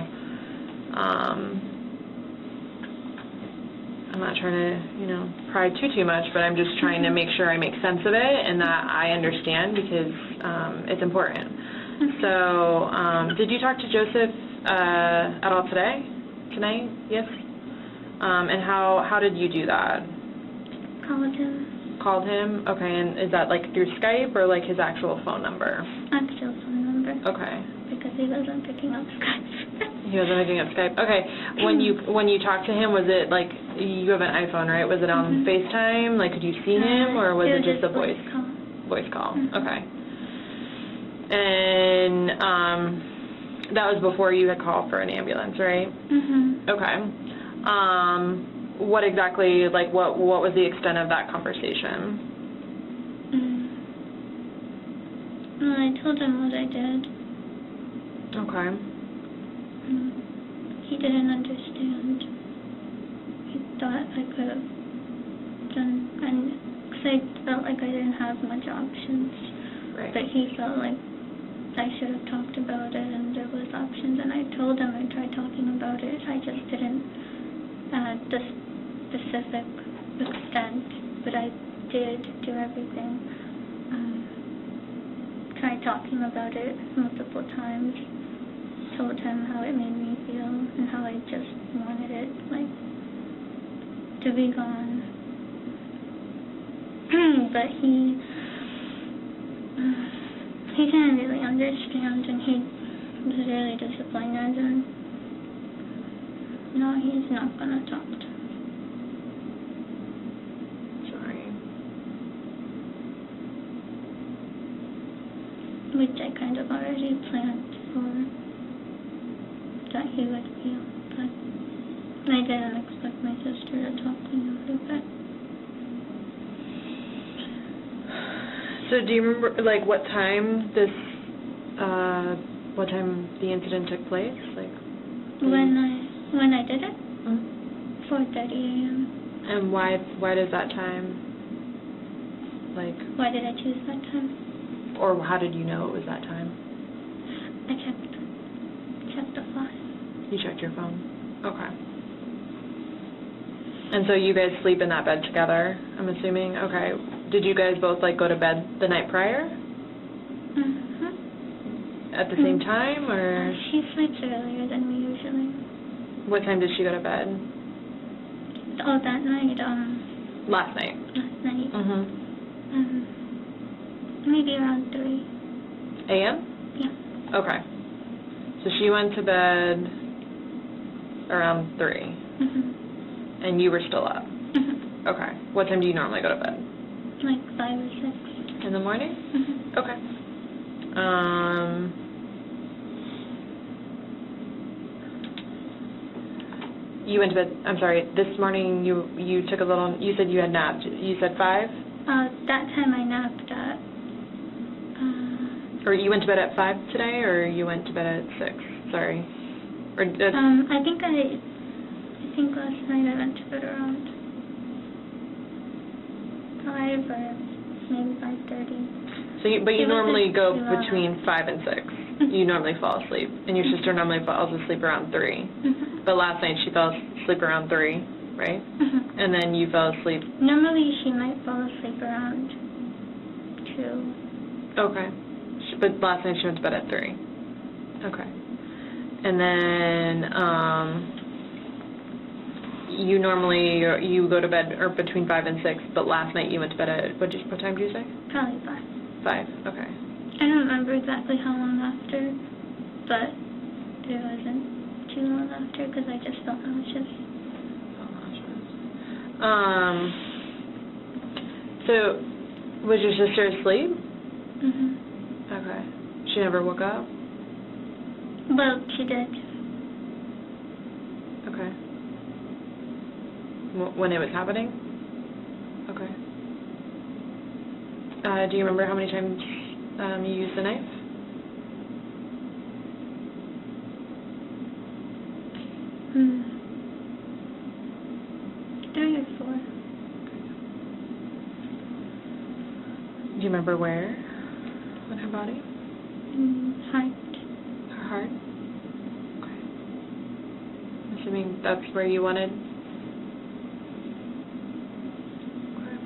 Speaker 2: I'm not trying to, you know, pry too much, but I'm just trying to make sure I make sense of it and that I understand, because it's important. So, did you talk to Joseph at all today? Tonight? Yes? And how did you do that?
Speaker 3: Called him.
Speaker 2: Called him? Okay, and is that like through Skype or like his actual phone number?
Speaker 3: Actual phone number.
Speaker 2: Okay.
Speaker 3: Because he wasn't picking up Skype.
Speaker 2: He wasn't picking up Skype. Okay. When you talked to him, was it like, you have an iPhone, right? Was it on FaceTime? Like, could you see him, or was it just a voice
Speaker 3: call?
Speaker 2: Voice call. Okay. And that was before you had called for an ambulance, right? Okay. What exactly, like, what was the extent of that conversation?
Speaker 3: Well, I told him what I did.
Speaker 2: Okay.
Speaker 3: He didn't understand. He thought I could have done, because I felt like I didn't have much options.
Speaker 2: Right.
Speaker 3: But he felt like I should have talked about it and there was options, and I told him I tried talking about it. I just didn't the specific extent, but I did do everything. Tried talking about it multiple times, told him how it made me feel and how I just wanted it, like, to be gone. But he didn't really understand, and he was really disappointed, and no, he's not gonna talk to me.
Speaker 2: Sorry.
Speaker 3: Which I kind of already planned for that he would feel, but I didn't expect my sister to talk me out of it.
Speaker 2: So do you remember, like, what time the incident took place? Like,
Speaker 3: When I did it? 4:30 a.m.
Speaker 2: And why does that time, like...
Speaker 3: Why did I choose that time?
Speaker 2: Or how did you know it was that time?
Speaker 3: I checked the phone.
Speaker 2: You checked your phone? Okay. And so you guys sleep in that bed together, I'm assuming? Okay. Did you guys both, like, go to bed the night prior? At the same time, or?
Speaker 3: She sleeps earlier than me usually.
Speaker 2: What time did she go to bed?
Speaker 3: Oh, that night,
Speaker 2: Last night?
Speaker 3: Last night.
Speaker 2: Mm-hmm.
Speaker 3: Maybe around 3.
Speaker 2: A.m.?
Speaker 3: Yeah.
Speaker 2: Okay. So she went to bed around 3.
Speaker 3: Mm-hmm.
Speaker 2: And you were still up?
Speaker 3: Mm-hmm.
Speaker 2: Okay. What time do you normally go to bed?
Speaker 3: Like 5 or 6.
Speaker 2: In the morning?
Speaker 3: Mm-hmm.
Speaker 2: Okay. You went to bed, I'm sorry, this morning you took a little, you said you had napped. You said 5?
Speaker 3: That time I napped at...
Speaker 2: Or you went to bed at 5 today, or you went to bed at 6? Sorry. Or
Speaker 3: I think last night I went to bed around 5 or maybe 5:30.
Speaker 2: So but you normally go
Speaker 3: too long.
Speaker 2: between 5 and 6. You normally fall asleep, and your sister normally falls asleep around 3.
Speaker 3: Mm-hmm.
Speaker 2: But last night she fell asleep around 3, right?
Speaker 3: Mm-hmm.
Speaker 2: And then you fell asleep.
Speaker 3: Normally she might fall asleep around 2.
Speaker 2: Okay. But last night she went to bed at 3. Okay. And then you normally you go to bed or between 5 and 6, but last night you went to bed at what time did you say?
Speaker 3: Probably 5.
Speaker 2: 5. Okay.
Speaker 3: I don't remember exactly how long after, but it wasn't too long after because I just felt nauseous.
Speaker 2: So was your sister asleep?
Speaker 3: Mhm.
Speaker 2: Okay. She never woke up?
Speaker 3: Well, she did.
Speaker 2: Okay. When it was happening? Okay. Do you remember how many times you used the knife?
Speaker 3: Hmm. 3 or 4.
Speaker 2: Do you remember where? On her body?
Speaker 3: Heart.
Speaker 2: Her heart? Okay. I'm assuming that's where you wanted? Okay.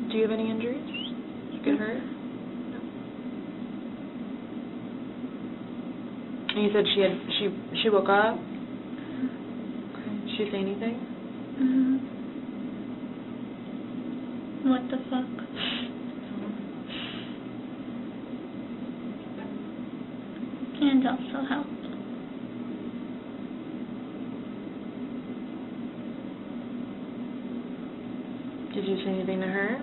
Speaker 2: Do you have any injuries? Did you get hurt? No. And you said she woke up? Okay. Did she say anything?
Speaker 3: Mhm. What the fuck? And also help.
Speaker 2: Did you say anything to her?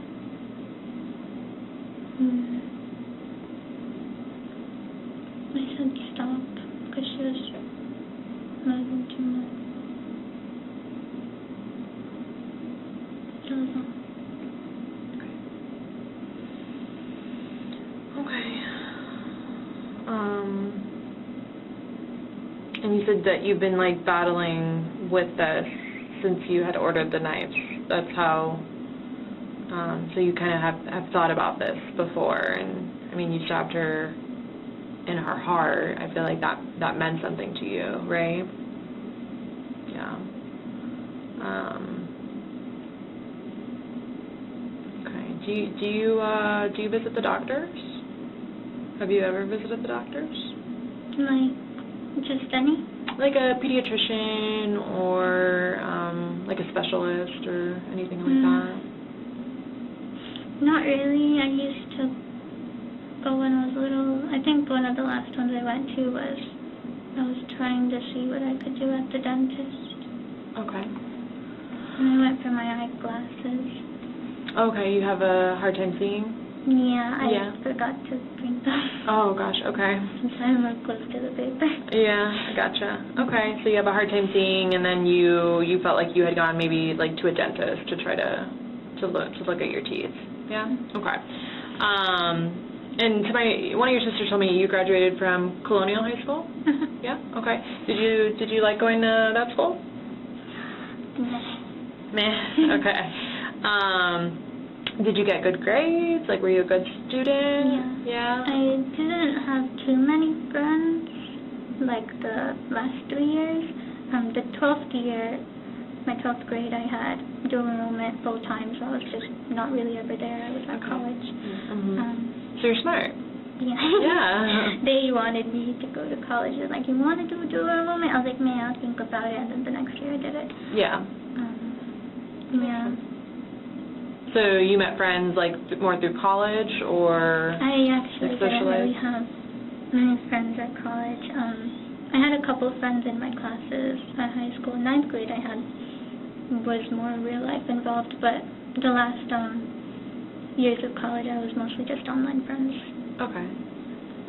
Speaker 3: I said stop because she was moving too much. That was all.
Speaker 2: Okay. And you said that you've been, like, battling with this since you had ordered the knives. That's how, so you kind of have thought about this before. And, I mean, you stabbed her in her heart. I feel like that meant something to you, right? Yeah. Okay. Do you visit the doctors? Have you ever visited the doctors?
Speaker 3: Like, just any?
Speaker 2: Like a pediatrician or like a specialist or anything like that?
Speaker 3: Not really. I used to go when I was little. I think one of the last ones I went to was I was trying to see what I could do at the dentist.
Speaker 2: Okay.
Speaker 3: And I went for my eyeglasses.
Speaker 2: Okay, you have a hard time seeing?
Speaker 3: Yeah, I forgot to bring them.
Speaker 2: Oh, gosh, okay.
Speaker 3: Since I'm more close to the paper.
Speaker 2: Yeah, I gotcha. Okay, so you have a hard time seeing, and then you felt like you had gone maybe like to a dentist to try to look at your teeth. Yeah? Okay. And one of your sisters told me you graduated from Colonial High School? Yeah? Okay. Did you like going to that school? Meh. Okay. Did you get good grades? Like, were you a good student? Yeah.
Speaker 3: I didn't have too many friends, like the last 3 years. The 12th year, my 12th grade, I had dual enrollment full time, so I was just not really ever there. I was at college.
Speaker 2: So you're smart.
Speaker 3: Yeah.
Speaker 2: Yeah.
Speaker 3: They wanted me to go to college. They're like, you want to do dual enrollment? I was like, man, I'll think about it. And then the next year I did it.
Speaker 2: Yeah.
Speaker 3: Yeah.
Speaker 2: So you met friends like more through college, or
Speaker 3: I actually didn't really
Speaker 2: socialized?
Speaker 3: have many friends at college. I had a couple friends in my classes at high school. In 9th grade I was more real life involved, but the last years of college I was mostly just online friends.
Speaker 2: Okay.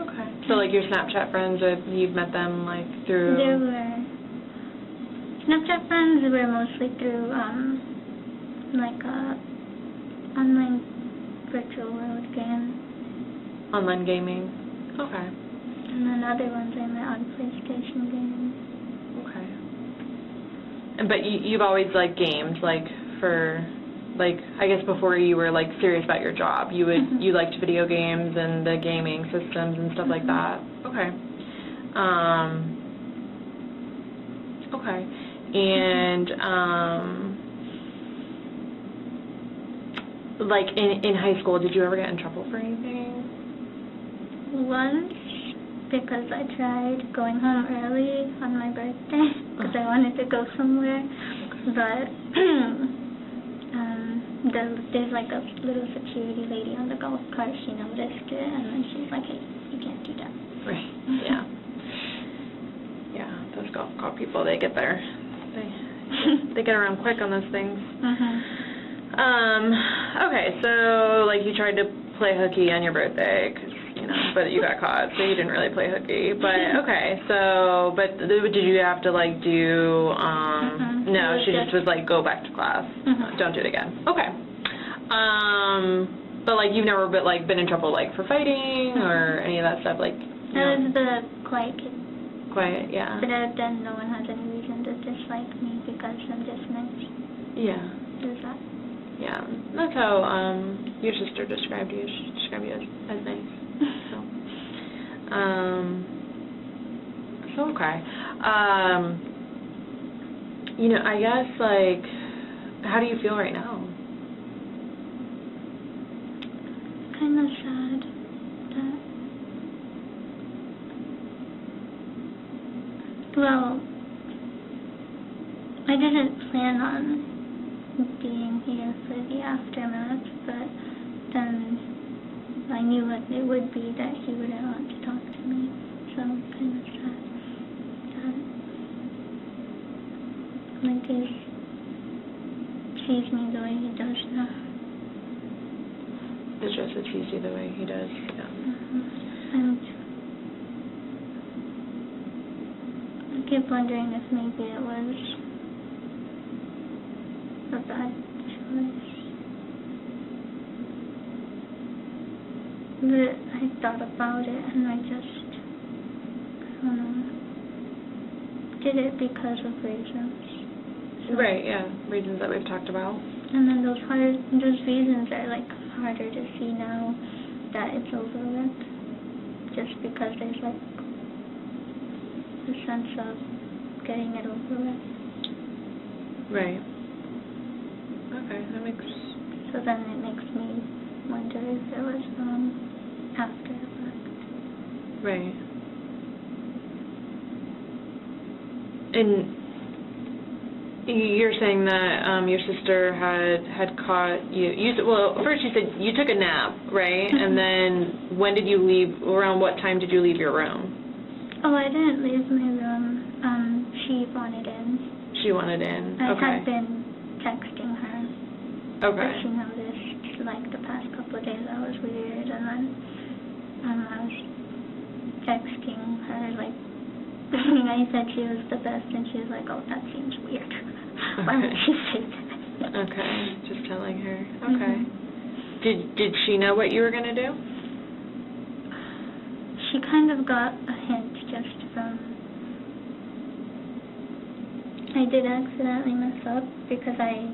Speaker 2: Okay. So like your Snapchat friends, you've met them like through?
Speaker 3: There were Snapchat friends were mostly through like online virtual world game.
Speaker 2: Online gaming. Okay.
Speaker 3: And then other ones I met on PlayStation games.
Speaker 2: Okay. And but you've always like gamed, like for like I guess before you were like serious about your job, you liked video games and the gaming systems and stuff like that. Okay. Okay. And like in high school, did you ever get in trouble for anything?
Speaker 3: Once, because I tried going home early on my birthday because I wanted to go somewhere, but there's like a little security lady on the golf cart. She noticed it, and then she's like, hey, you can't do that.
Speaker 2: Right. Yeah. Yeah, those golf cart people, they get there. They get around quick on those things. Okay, so like you tried to play hooky on your birthday, 'cause, but you got caught, so you didn't really play hooky. But okay, so but did you have to like do? No, she just was like, go back to class. Don't do it again. Okay. But like you've never been in trouble like for fighting or any of that stuff, like.
Speaker 3: I was the quiet kid.
Speaker 2: Quiet, yeah.
Speaker 3: But then no one has any reason to dislike me because I'm just nice.
Speaker 2: Yeah.
Speaker 3: Does that?
Speaker 2: Yeah, that's how your sister described you. She described you as nice. So okay. I guess like, how do you feel right now?
Speaker 3: Kind of sad that. Well, I didn't plan on being here for the aftermath, but then I knew what it would be that he wouldn't want to talk to me, so I'm kind of sad that like he sees me the way he does now.
Speaker 2: It's just that sees you the way he does, yeah.
Speaker 3: And I keep wondering if maybe it was a bad choice. But I thought about it and I just did it because of reasons. So,
Speaker 2: Right, yeah, reasons that we've talked about.
Speaker 3: and then those reasons are like harder to see now that it's over with, just because there's like a sense of getting it over with.
Speaker 2: Right. Okay, that makes...
Speaker 3: So then it makes me wonder if it was after the fact.
Speaker 2: Right. And you're saying that your sister had caught you. Well, first you said you took a nap, right? And then when did you leave? Around what time did you leave your room?
Speaker 3: Oh, I didn't leave my room. She wanted in.
Speaker 2: She wanted in.
Speaker 3: I
Speaker 2: Okay.
Speaker 3: had been texting her.
Speaker 2: Okay.
Speaker 3: But she noticed, like, the past couple of days I was weird, and then I was texting her, like, I said she was the best, and she was like, oh, that seems weird. Why would she say that?
Speaker 2: Okay, just telling her. Okay.
Speaker 3: Mm-hmm.
Speaker 2: Did she know what you were going to do?
Speaker 3: She kind of got a hint just from... I did accidentally mess up because I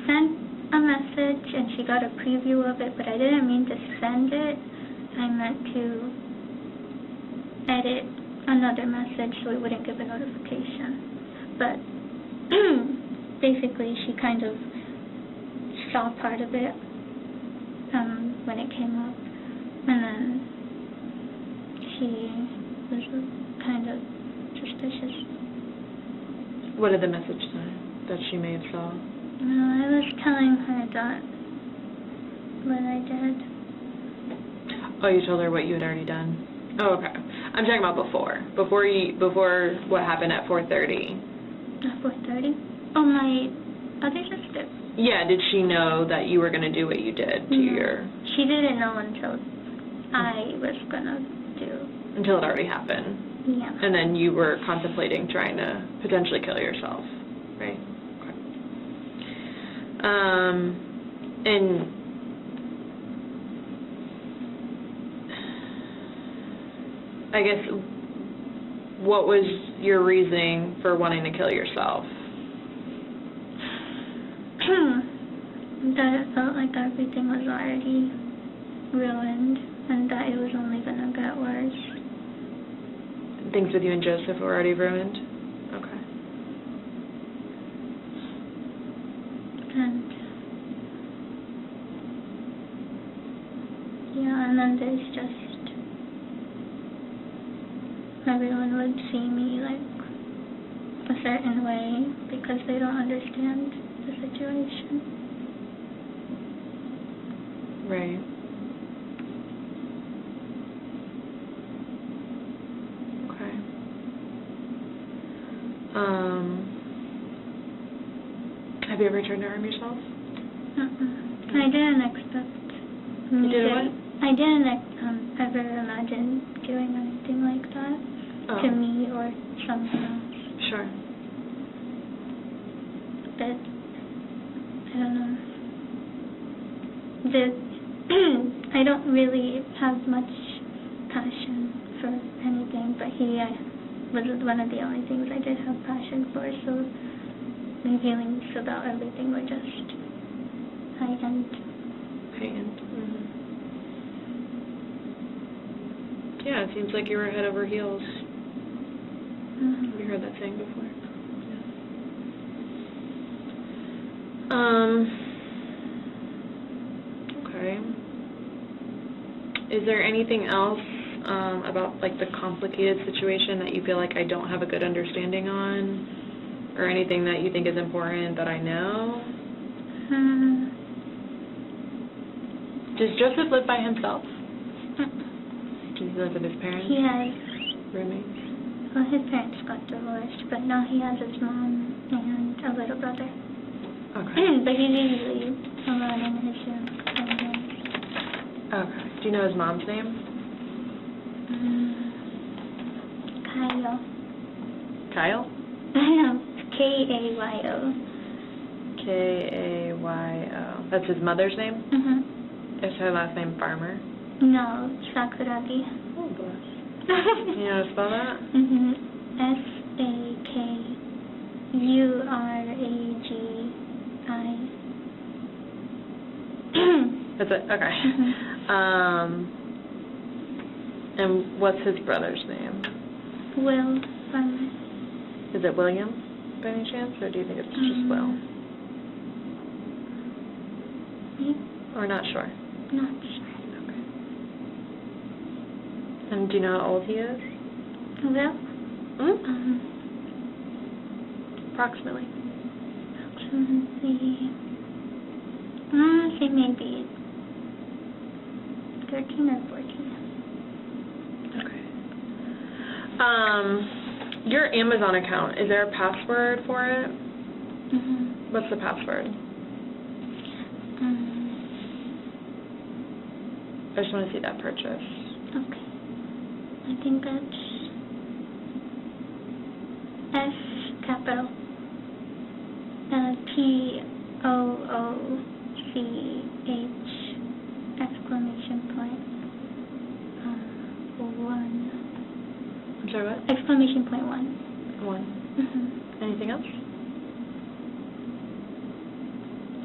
Speaker 3: sent a message and she got a preview of it, but I didn't mean to send it. I meant to edit another message so it wouldn't give a notification. But basically she kind of saw part of it when it came up, and then she was kind of suspicious.
Speaker 2: What did the message say that she may have saw?
Speaker 3: I was telling her that what I did.
Speaker 2: Oh, you told her what you had already done? Oh, okay. I'm talking about before what happened at 4:30.
Speaker 3: At 4:30? Oh, my other sister.
Speaker 2: Yeah, did she know that you were going to do what you did to your...
Speaker 3: She didn't know until I was going to do.
Speaker 2: Until it already happened.
Speaker 3: Yeah.
Speaker 2: And then you were contemplating trying to potentially kill yourself, right? Okay. And I guess, what was your reasoning for wanting to kill yourself?
Speaker 3: That it felt like everything was already ruined and that it was only going to get worse.
Speaker 2: Things with you and Joseph were already ruined? Okay.
Speaker 3: And yeah, and then there's just everyone would see me like a certain way because they don't understand the situation.
Speaker 2: Right. Okay. Have you ever tried to harm yourself?
Speaker 3: I didn't expect.
Speaker 2: You did what?
Speaker 3: I didn't ever imagine doing anything like that to me or someone else.
Speaker 2: Sure.
Speaker 3: But I don't know. I don't really have much passion for anything, but he was one of the only things I did have passion for, so my feelings about everything were just high-end.
Speaker 2: High-end. Mm-hmm. Yeah, it seems like you were head over heels.
Speaker 3: Mm-hmm.
Speaker 2: Have you heard that saying before? Okay. Is there anything else about like the complicated situation that you feel like I don't have a good understanding on, or anything that you think is important that I know? Does Joseph live by himself? Does he live with his parents?
Speaker 3: He has
Speaker 2: roommates?
Speaker 3: Well, his parents got divorced, but now he has his mom and a little brother.
Speaker 2: Okay.
Speaker 3: But he's usually alone in his room.
Speaker 2: Okay. Do you know his mom's name?
Speaker 3: Kyle.
Speaker 2: Kyle?
Speaker 3: K-A-Y-O.
Speaker 2: K-A-Y-O. That's his mother's name?
Speaker 3: Mm-hmm.
Speaker 2: Is her last name Farmer?
Speaker 3: No, Sakuragi.
Speaker 2: Oh, bless. You know how to spell that?
Speaker 3: Mm-hmm.
Speaker 2: That's it? Okay. And what's his brother's name?
Speaker 3: Will Farmer.
Speaker 2: Is it William, by any chance, or do you think it's just Will? Or not sure?
Speaker 3: Not sure.
Speaker 2: Okay. And do you know how old he is?
Speaker 3: Will?
Speaker 2: Approximately.
Speaker 3: Approximately. I want to say maybe 13 or 14.
Speaker 2: Okay. Your Amazon account, is there a password for it? What's the password? I just want to see that purchase.
Speaker 3: Okay. I think that's S capital TOOCH exclamation point 1.
Speaker 2: I'm sorry, what?
Speaker 3: Exclamation point 1.
Speaker 2: 1. Anything else?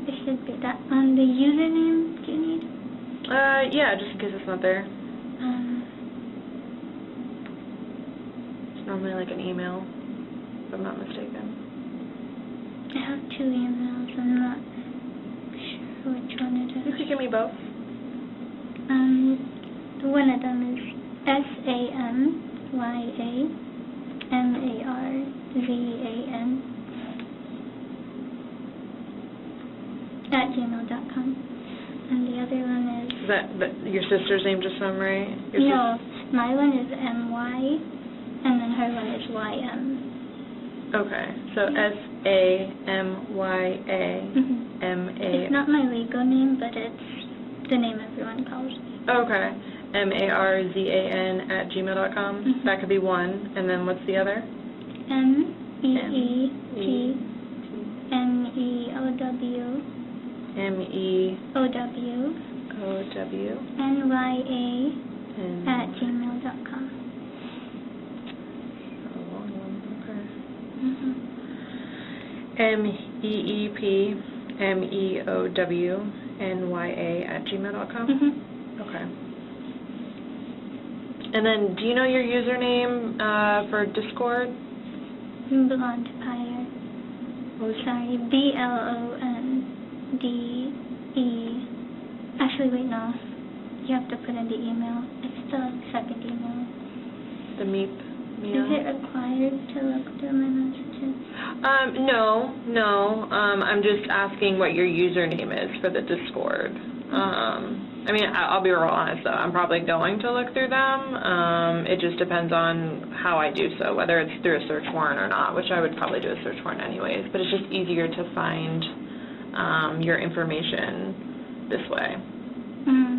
Speaker 3: It should be that. The username, do you need?
Speaker 2: Yeah, just in case it's not there. It's normally like an email, if I'm not mistaken.
Speaker 3: I have 2 emails. I'm not sure which one it is.
Speaker 2: You could give me both.
Speaker 3: One of them is SaymaMarzan and the other one is...
Speaker 2: Is that your sister's name, just so I'm right?
Speaker 3: No, my one is MY, and then her one is YM.
Speaker 2: Okay, so SAMYAMA.
Speaker 3: It's not my legal name, but it's the name everyone calls me.
Speaker 2: Okay, MARZAN@gmail.com. That could be one, and then what's the other?
Speaker 3: MEETNEOW NYA@gmail.com.
Speaker 2: MEEPMEOWNYA@gmail.com? Okay. And then, do you know your username for Discord?
Speaker 3: Blonde Pyre. Oh, sorry, BLONDE. Actually, wait, no. You have to put in the email. It's the second email.
Speaker 2: The MEEP.
Speaker 3: Is it required to look through my messages?
Speaker 2: No. I'm just asking what your username is for the Discord. I mean, I'll be real honest, though. I'm probably going to look through them. It just depends on how I do so, whether it's through a search warrant or not, which I would probably do a search warrant anyways. But it's just easier to find your information this way.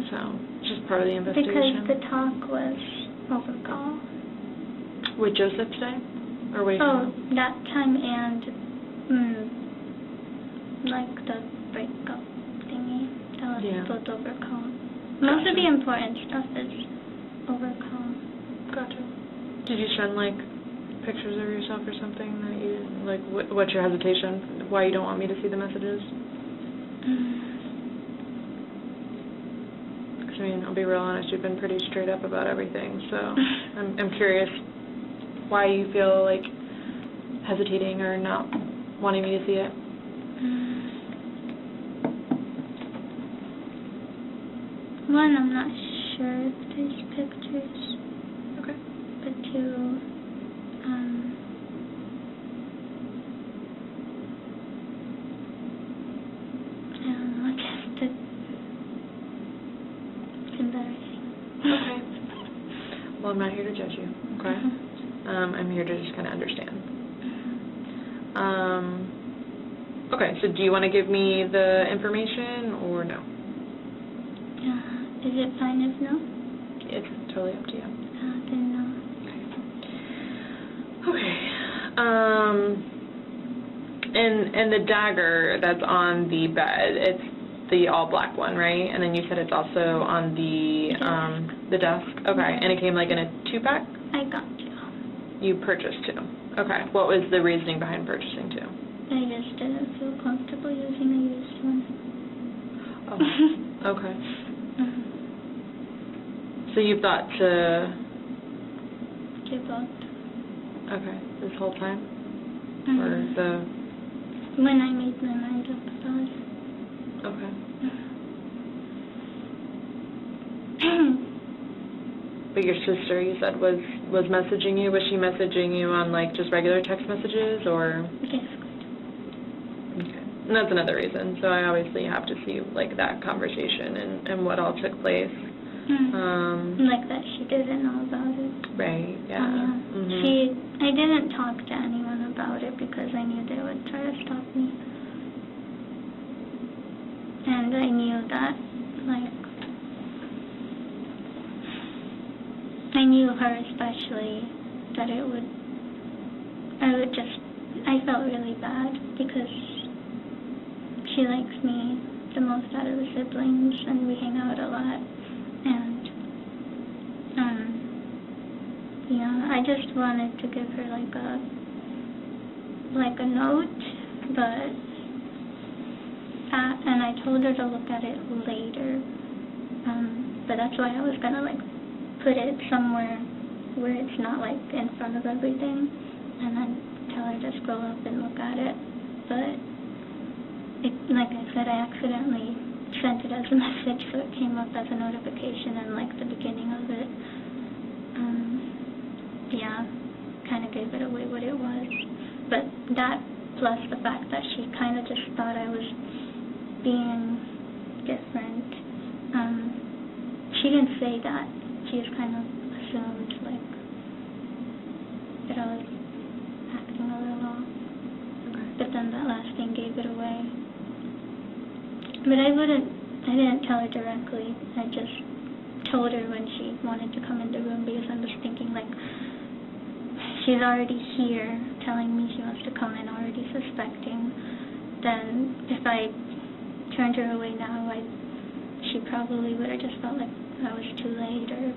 Speaker 2: So, it's just part of the investigation.
Speaker 3: Because the talk was over call.
Speaker 2: With Joseph today? Or wait?
Speaker 3: That time and like the breakup thingy. That was both over call. Most of the important stuff is over call.
Speaker 2: Gotcha. Did you send like pictures of yourself or something that you like? What's your hesitation? Why you don't want me to see the messages? Because I mean, I'll be real honest. You've been pretty straight up about everything, so I'm curious why you feel like hesitating or not wanting me to see it.
Speaker 3: One, I'm not sure if there's pictures.
Speaker 2: Okay.
Speaker 3: But 2, I don't know, it's embarrassing.
Speaker 2: Okay. Well, I'm not here to judge you, okay? I'm here to just kind of understand. Okay, so do you want to give me the information or no?
Speaker 3: Is it fine if no?
Speaker 2: It's totally up to you.
Speaker 3: Then no.
Speaker 2: Okay. And the dagger that's on the bed, it's the all black one, right? And then you said it's also on the desk. Okay. And it came like in a 2-pack?
Speaker 3: I got you.
Speaker 2: You purchased 2. Okay. What was the reasoning behind purchasing 2?
Speaker 3: I just didn't feel comfortable using a used one.
Speaker 2: Oh, okay. So you thought to...
Speaker 3: Give up.
Speaker 2: Okay, this whole time? Or the...
Speaker 3: When I made my mind up about it.
Speaker 2: Okay. But your sister, you said, was messaging you? Was she messaging you on, like, just regular text messages, or?
Speaker 3: Yes.
Speaker 2: Okay. And that's another reason. So I obviously have to see, like, that conversation and what all took place.
Speaker 3: Like that she didn't know about it.
Speaker 2: Right, yeah.
Speaker 3: I didn't talk to anyone about it because I knew they would try to stop me. And I knew that, like, I knew her especially, that I felt really bad because she likes me the most out of the siblings and we hang out a lot. And, I just wanted to give her like a note, and I told her to look at it later, but that's why I was gonna like put it somewhere where it's not like in front of everything, and then tell her to scroll up and look at it, but like I said, I accidentally sent it as a message, so it came up as a notification in like the beginning of it. Kind of gave it away what it was. But that, plus the fact that she kind of just thought I was being different. She didn't say that. She just kind of assumed, like, that I was acting a little off. Okay. But then that last thing gave it away. But I didn't tell her directly. I just told her when she wanted to come in the room because I was thinking, like, she's already here telling me she wants to come in, already suspecting. Then if I turned her away now, she probably would have just felt like I was too late or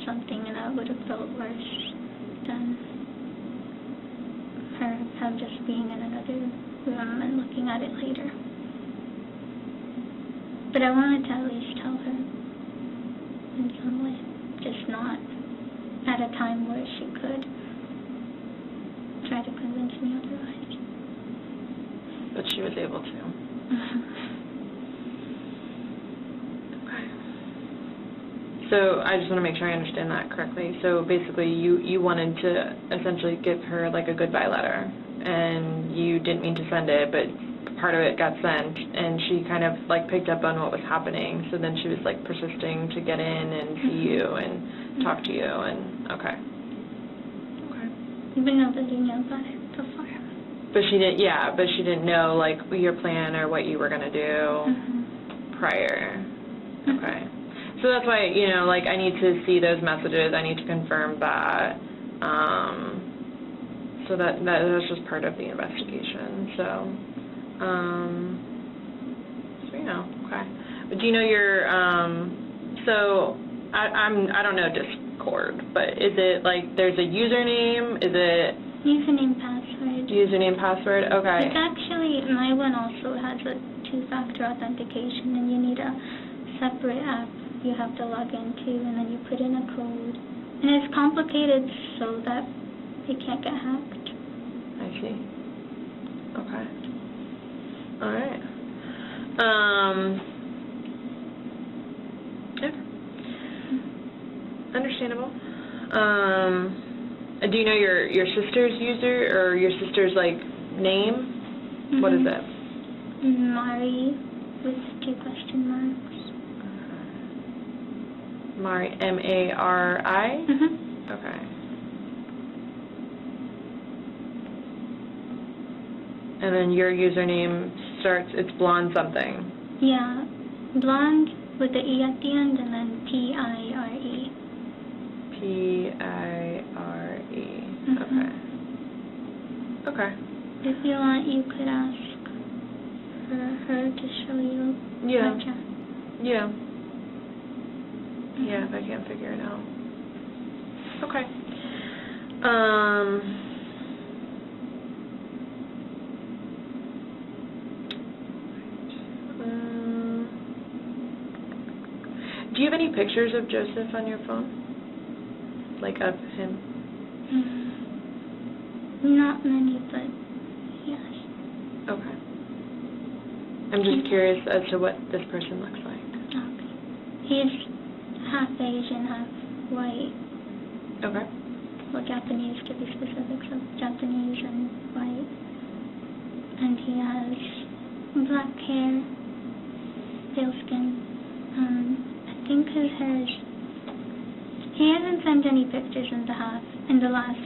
Speaker 3: something, and I would have felt worse than her just being in another room and looking at it later. But I wanted to at least tell her in some way, just not at a time where she could try to convince me otherwise.
Speaker 2: But she was able to. Okay. So I just want to make sure I understand that correctly. So basically you wanted to essentially give her like a goodbye letter, and you didn't mean to send it, but part of it got sent, and she kind of like picked up on what was happening, so then she was like persisting to get in and see you and talk to you, and okay.
Speaker 3: But nobody knew about it before.
Speaker 2: But she didn't know like your plan or what you were gonna do prior. Okay. So that's why, like I need to see those messages. I need to confirm that. So that's just part of the investigation. So, okay. But do you know your so I don't know Discord, but is it like there's a username? Is it
Speaker 3: username, password?
Speaker 2: Username, password. Okay.
Speaker 3: It's actually, my one also has a 2-factor authentication, and you need a separate app you have to log into, and then you put in a code. And it's complicated so that it can't get hacked.
Speaker 2: I see. Okay. All right. Yeah. Understandable. Do you know your sister's user or your sister's like name? What is it?
Speaker 3: Mari with 2 question marks.
Speaker 2: Mari, M-A-R-I? Okay. And then your username starts, it's blonde something.
Speaker 3: Yeah, blonde with the E at the end, and then P-I-R-E.
Speaker 2: P-I-R-E. Okay. If
Speaker 3: you want, you could ask for her to show you her chat.
Speaker 2: Yeah. Yeah, if I can't figure it out. Okay. Do you have any pictures of Joseph on your phone? Like of him?
Speaker 3: Not many, but yes.
Speaker 2: Okay. I'm just curious as to what this person looks like.
Speaker 3: Okay. He's half Asian, half white.
Speaker 2: Okay.
Speaker 3: Well, Japanese to be specific, so Japanese and white. And he has black hair, pale skin. I think his hair is... He hasn't sent any pictures in the last,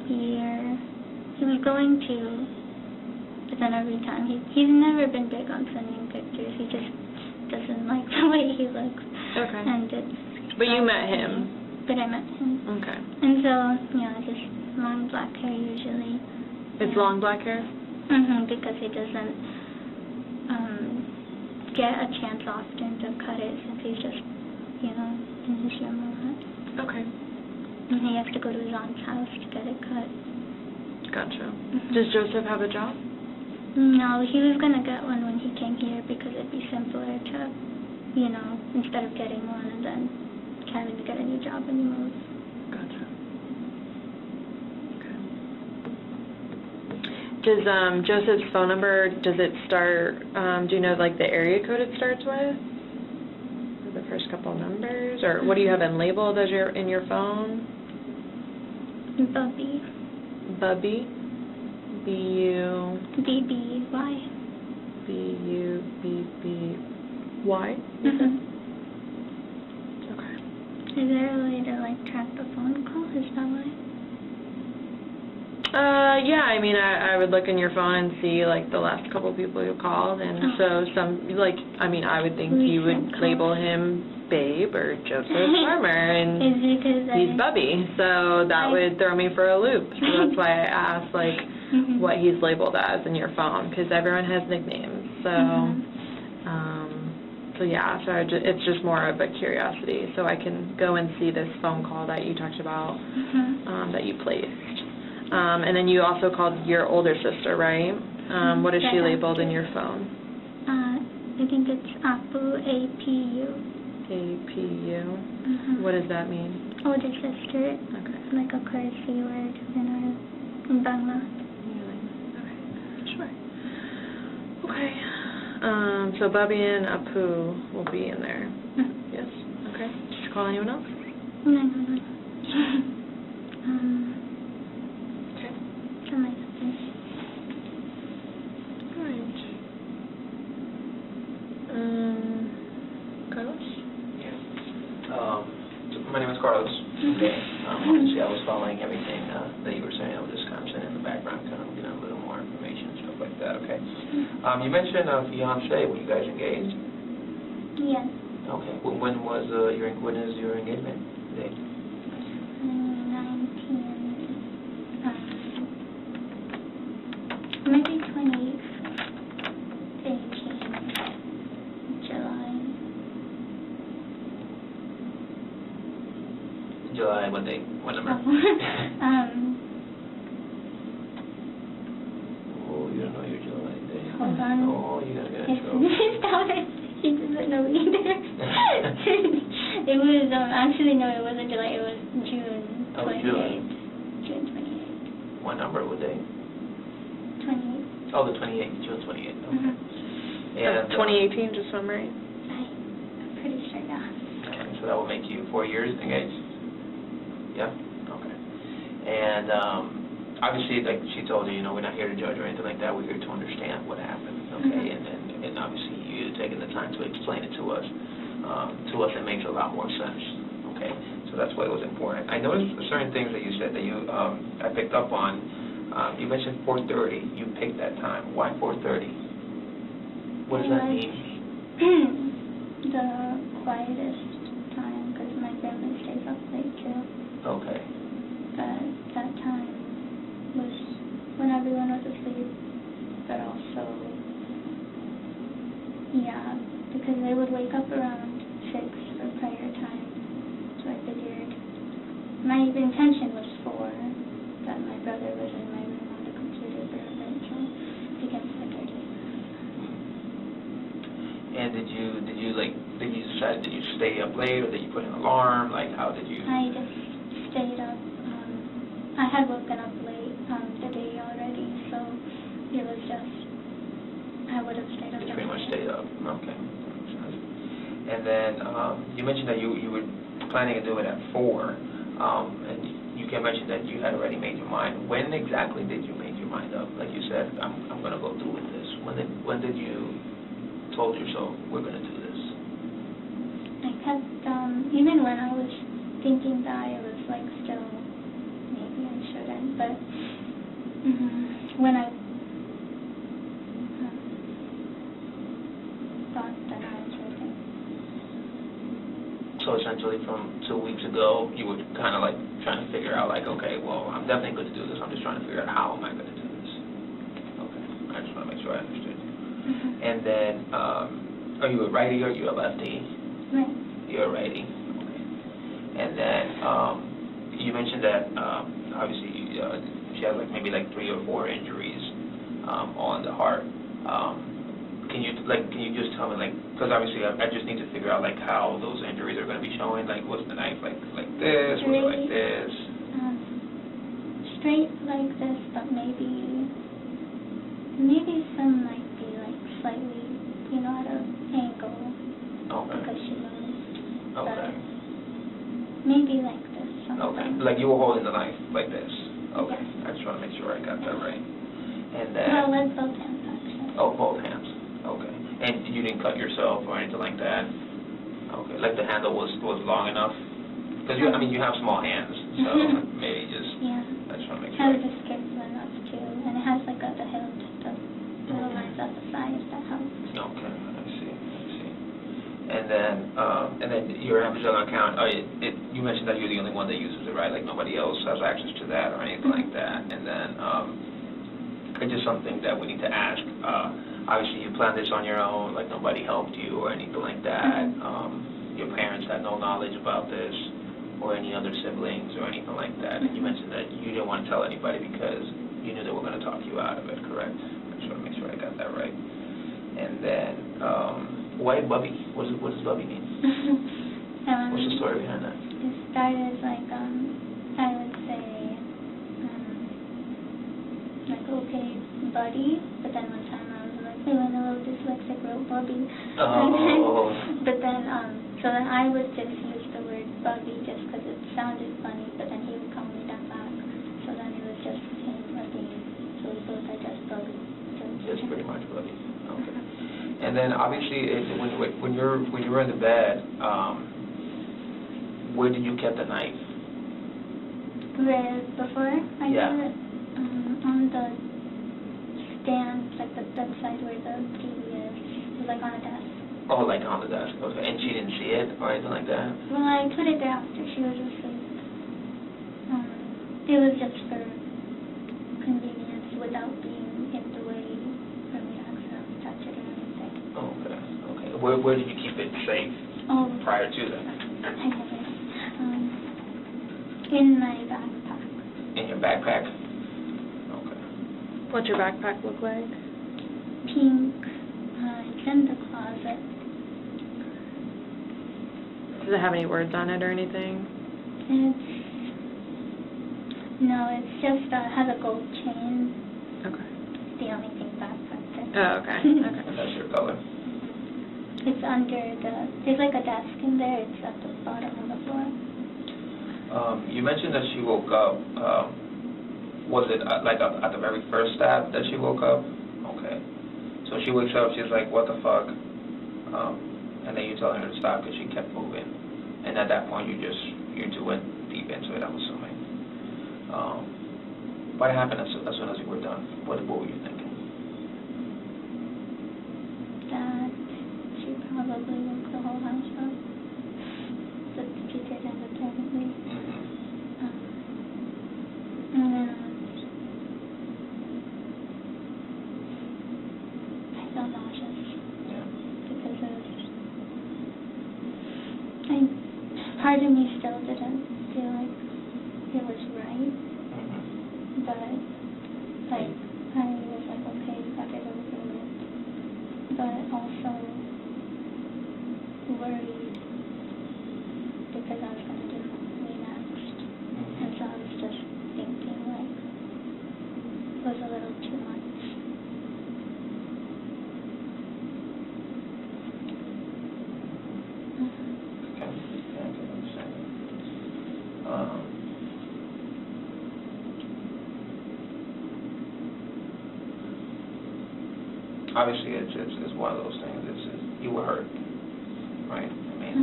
Speaker 3: year. He was going to, but then every time, he's never been big on sending pictures. He just doesn't like the way he looks.
Speaker 2: Okay.
Speaker 3: And it's...
Speaker 2: But you met him?
Speaker 3: But I met him.
Speaker 2: Okay.
Speaker 3: And so, just long black hair usually.
Speaker 2: It's long black hair?
Speaker 3: Because he doesn't get a chance often to cut it since he's just, in his room a lot.
Speaker 2: Okay.
Speaker 3: And he has to go to his aunt's house to get it cut.
Speaker 2: Gotcha. Does Joseph have a job?
Speaker 3: No, he was going to get one when he came here because it'd be simpler to, instead of getting one and then having to get a new job when you move.
Speaker 2: Gotcha. Okay. Does Joseph's phone number, does it start, do you know, the area code it starts with? Or the first couple numbers? Or what do you have labeled as in your phone?
Speaker 3: Bubby.
Speaker 2: Bubby? B-U...
Speaker 3: B-B-Y.
Speaker 2: B-U-B-B-Y? Okay.
Speaker 3: Is there a way to, track the phone call? Is that why?
Speaker 2: Yeah, I would look in your phone and see, the last couple people you called, and so I would think you would label him Babe or Joseph Farmer, and he's Bubby, so that would throw me for a loop. So that's why I asked, what he's labeled as in your phone, because everyone has nicknames. So, it's just more of a curiosity. So I can go and see this phone call that you talked about, that you placed. And then you also called your older sister, right? What is she labeled in your phone?
Speaker 3: I think it's Apu, A-P-U.
Speaker 2: A-P-U? What does that mean?
Speaker 3: Older sister.
Speaker 2: Okay.
Speaker 3: Like a currency word in Bangla.
Speaker 2: Okay. Sure. Okay. So Bubby and Apu will be in there. Yes? Okay. Did you call anyone else?
Speaker 3: No.
Speaker 2: Okay.
Speaker 3: So my husband.
Speaker 2: Alright. Carlos?
Speaker 4: Yeah. My name is Carlos. Okay. Obviously, I was following everything that you were saying over Wisconsin in the background, kind of getting a little more information and stuff like that. Okay. You mentioned a fiance. Were you guys engaged?
Speaker 3: Yes.
Speaker 4: Okay. When was when is your engagement date?
Speaker 3: 2018, July.
Speaker 4: July. What date? What number?
Speaker 3: Oh,
Speaker 4: You don't know your July date.
Speaker 3: Hold on.
Speaker 4: Oh, you gotta get in trouble.
Speaker 3: He doesn't know either. It was, actually, no, it wasn't July, it was June 28th. June 28th.
Speaker 4: What number? What day?
Speaker 3: 28th.
Speaker 4: Oh, the 28th, June 28th. Okay. And
Speaker 2: 2018, just so I'm right?
Speaker 3: I'm pretty sure, yeah.
Speaker 4: So that will make you 4 years engaged? Yeah? Okay. And obviously, like she told you, we're not here to judge or anything like that. We're here to understand what happened, okay? And obviously, you taking the time to explain it to us, it makes a lot more sense, okay? So that's why it was important. I noticed certain things that you said that I picked up on. You mentioned 4:30. You picked that time. Why 4:30? What does that mean?
Speaker 3: The quietest time, because my family stays up late too.
Speaker 4: Okay.
Speaker 3: But that time was when everyone was asleep, but also, because they would wake up around 6 for prayer time, so I figured, might even intention was 4, but my brother was in my room on the computer for a bit, so he gets the 30.
Speaker 4: And did you decide, did you stay up late, or did you put an alarm? Like, how did you?
Speaker 3: I just stayed up. I had woken up late the day already, so it was just, I would have stayed up.
Speaker 4: You pretty much stayed up. Okay. And then you mentioned that you were planning to do it at 4, and you can mention that you had already made your mind. When exactly did you make your mind up? Like you said, I'm going to go through with this. When did you told yourself, we're going to do this?
Speaker 3: I kept, even when I was thinking that, it was like still, maybe I shouldn't, but when I thought that I was hurting.
Speaker 4: So essentially from 2 weeks ago, you were kind of like trying to figure out like, okay, well, I'm definitely going to do this. I'm just trying to figure out how am I going to do this. Okay, I just want to make sure I understood. And then, are you a righty or are you a lefty?
Speaker 3: Right.
Speaker 4: You're a righty. Okay. And then, you mentioned that, obviously, she has like maybe like 3 or 4 injuries on the heart. Can you just tell me, like, because obviously I just need to figure out like how those injuries are going to be showing. Like, was the knife like this? Was it like this?
Speaker 3: Straight like this, but maybe some might be like slightly, at an angle.
Speaker 4: Okay.
Speaker 3: Because she moves.
Speaker 4: Okay.
Speaker 3: Maybe like this.
Speaker 4: Okay. Like you were holding the knife like this. Okay.
Speaker 3: Yes.
Speaker 4: I just want to make sure I got that right. And then.
Speaker 3: Well, with both hands actually.
Speaker 4: Oh, both hands. Okay. And you didn't cut yourself or anything like that? Okay. Like the handle was long enough? Because you have small hands, so maybe just.
Speaker 3: Yeah.
Speaker 4: I just want to make
Speaker 3: I
Speaker 4: sure.
Speaker 3: was just careful enough too, and it has like the hilt, the little lines at the side that helps.
Speaker 4: Okay, I see. And then your Amazon account, you mentioned that you're the only one that uses it, right? Like nobody else has access to that or anything like that. And then it's just something that we need to ask. Obviously, you planned this on your own, like nobody helped you or anything like that. Your parents had no knowledge about this or any other siblings or anything like that. And you mentioned that you didn't want to tell anybody because you knew they were going to talk you out of it, correct? I just want to make sure I got that right. And then, why Bubby? What does Bubby mean? What's the story behind that?
Speaker 3: It started like, I would say, like, okay, buddy, but then one time I was like, feeling a little dyslexic, wrote Bubby.
Speaker 4: Oh.
Speaker 3: But then, so then I would just use the word Bubby just because it sounded funny, but then he would call me that back. So then it was just him again. So we both are just Bubby.
Speaker 4: Just pretty much Bubby. Okay. And then obviously, when you were in the bed, where did you keep the knife?
Speaker 3: Where before I did it, on the stand, like the bedside where the TV is. It was like on a desk.
Speaker 4: Oh, like on the desk. Okay. And she didn't see it or anything like that?
Speaker 3: Well, I put it there after she was asleep. It was just for convenience without being in the way for me to accidentally touch it or anything.
Speaker 4: Okay. Where did you keep it safe prior to that?
Speaker 3: I have it in my backpack.
Speaker 4: In your backpack? Okay.
Speaker 2: What's your backpack look like?
Speaker 3: Pink. It's in the closet.
Speaker 2: Does it have any words on it or anything?
Speaker 3: It's just has a gold chain.
Speaker 2: Okay.
Speaker 3: It's the only thing backpack there.
Speaker 2: Oh, okay. Okay.
Speaker 4: And that's your color?
Speaker 3: It's under there's like a desk in there. It's at the bottom of the floor.
Speaker 4: You mentioned that she woke up. Was it like at the very first stab that she woke up? Okay. So she wakes up, she's like, what the fuck? And then you tell her to stop because she kept moving. And at that point, you went deep into it, I'm assuming. What happened as soon as you were done? What were you thinking?
Speaker 3: That she probably woke the whole house up. But she didn't, apparently. And then I felt nauseous.
Speaker 4: Yeah.
Speaker 3: Because part of me still didn't feel like it but, like, I was like, okay, that is agreement, but also worried because I was going to do me next, and so I was just thinking, like, it was a little too much.
Speaker 4: Okay, yeah, I can understand that. Obviously, it's one of those things. You were hurt, right? I mean,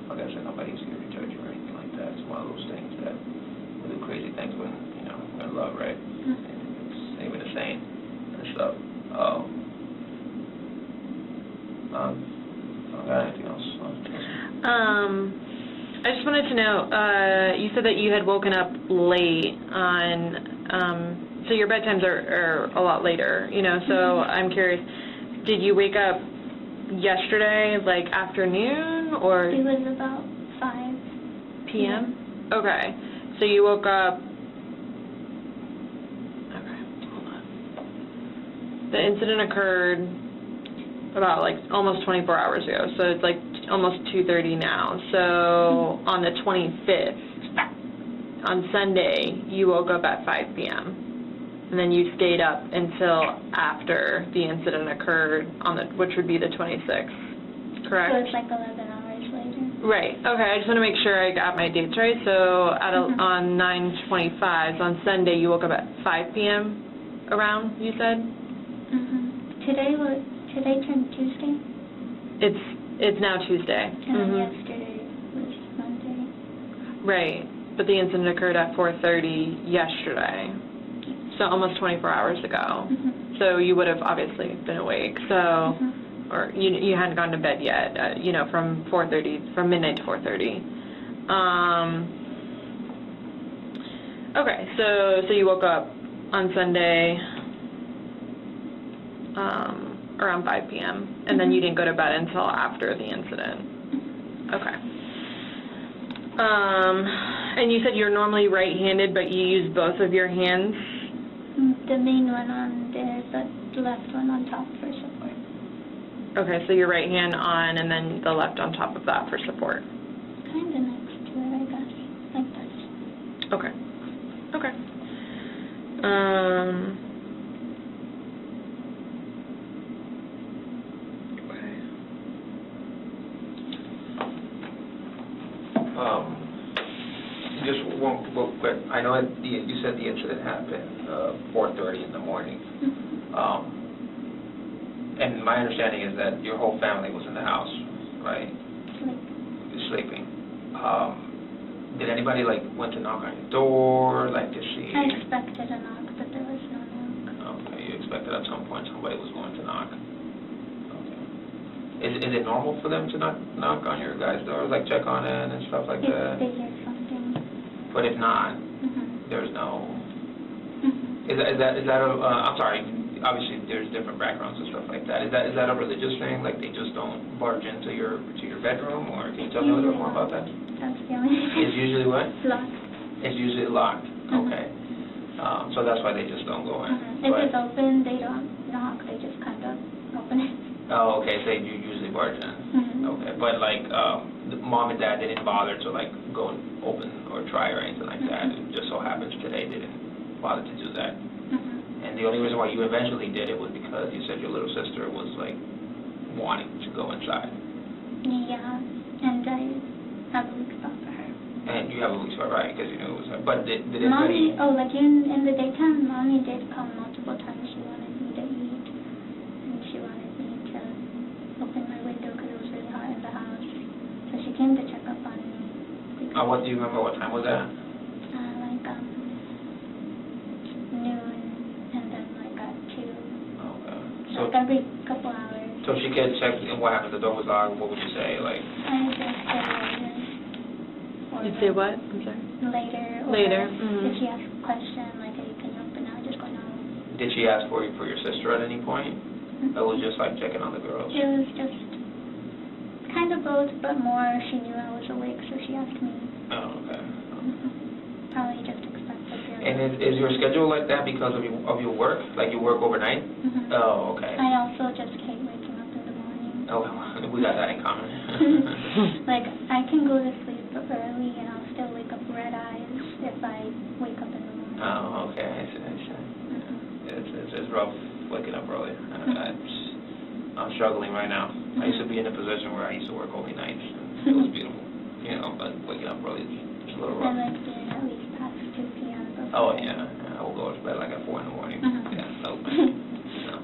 Speaker 4: like I said, nobody's here to judge you or anything like that. It's one of those things that we do crazy things when we're in love, right? It's even the same and stuff. I got anything else?
Speaker 2: I just wanted to know, you said that you had woken up late on, so your bedtimes are a lot later, so I'm curious, did you wake up yesterday, like afternoon, or?
Speaker 3: It was about 5
Speaker 2: p.m.? Okay, so you woke up, okay, hold on. The incident occurred about like almost 24 hours ago, so it's like almost 2:30 now. So on the 25th, on Sunday, you woke up at 5 p.m. and then you stayed up until after the incident occurred which would be the 26th, correct?
Speaker 3: So it's like 11 hours later.
Speaker 2: Right. Okay. I just want to make sure I got my dates right. So on 9/25, so on Sunday, you woke up at 5 p.m. around, you said?
Speaker 3: Today turned Tuesday.
Speaker 2: It's now Tuesday.
Speaker 3: And then yesterday was Monday.
Speaker 2: Right. But the incident occurred at 4:30 yesterday. So almost 24 hours ago. So you would have obviously been awake. So, or you hadn't gone to bed yet. From midnight to 4:30. Okay. So you woke up on Sunday around 5 p.m. and then you didn't go to bed until after the incident. Okay. And you said you're normally right-handed, but you use both of your hands?
Speaker 3: The main one on there, but the left one on top for support.
Speaker 2: Okay, so your right hand on and then the left on top of that for support.
Speaker 3: Kind of next to it, I guess, like this.
Speaker 2: Okay. Okay.
Speaker 4: Just one quick. I know you said the incident happened 4:30 in the morning. And my understanding is that your whole family was in the house, right? Sleeping. Did anybody went to knock on your door, to see?
Speaker 3: I expected a knock, but there was no knock.
Speaker 4: Okay, you expected at some point somebody was going to knock. Okay. Is it normal for them to knock on your guys' doors, check on it and stuff like that?
Speaker 3: If they hear something.
Speaker 4: But if not, there's no. Is that I'm sorry. Obviously, there's different backgrounds and stuff like that. Is that a religious thing? They just don't barge into your bedroom, or can you tell me a little bit more about that?
Speaker 3: That's the only thing.
Speaker 4: It's usually what?
Speaker 3: Locked.
Speaker 4: It's usually locked. Okay. So that's why they just don't go in.
Speaker 3: If it's open, they don't knock. They just kind of open it.
Speaker 4: Oh, okay. So you usually barge in. Okay. But mom and dad didn't bother to go and open or try or anything like that. It just so happens today they didn't bother to do that. And the only reason why you eventually did it was because you said your little sister was wanting to go inside.
Speaker 3: Yeah, and I have a weak spot for her.
Speaker 4: And you have a weak spot, right? Because you knew it was her. But did
Speaker 3: Mommy,
Speaker 4: anybody?
Speaker 3: in the daytime, Mommy did come multiple times. She wanted me to eat, and she wanted me to open my window because it was really hot in the house. So she came to check up on me.
Speaker 4: What do you remember? What time was that?
Speaker 3: Noon, and then at 2.
Speaker 4: Okay.
Speaker 3: So every couple hours.
Speaker 4: So she could check, and what happened? The door was locked. What would you say?
Speaker 3: I just said later.
Speaker 2: You'd say what? I'm sorry?
Speaker 3: Later. Or
Speaker 2: later.
Speaker 3: If she asks a question, hey, can you open now? Just go no.
Speaker 4: Did she ask for your sister at any point? It was just checking on the girls?
Speaker 3: It was just kind of both, but more she knew I was awake, so she asked me.
Speaker 4: Oh, okay.
Speaker 3: Probably just
Speaker 4: And is your schedule like that because of your work? Like you work overnight?
Speaker 3: Mm-hmm.
Speaker 4: Oh, okay.
Speaker 3: I also just hate waking up in the morning.
Speaker 4: Oh, we got that in common.
Speaker 3: Like, I can go to sleep early and I'll still wake up red eyes if I wake up in the morning.
Speaker 4: Oh, okay. I see.
Speaker 3: Mm-hmm.
Speaker 4: It's rough waking up early. I'm struggling right now. I used to be in a position where I used to work only nights. It was beautiful, you know, but waking up early is a little rough.
Speaker 3: I like doing at least past 2 p.m. before.
Speaker 4: Oh, yeah. I will go to bed like at 4 in the morning.
Speaker 3: Uh-huh.
Speaker 4: Yeah, no. No.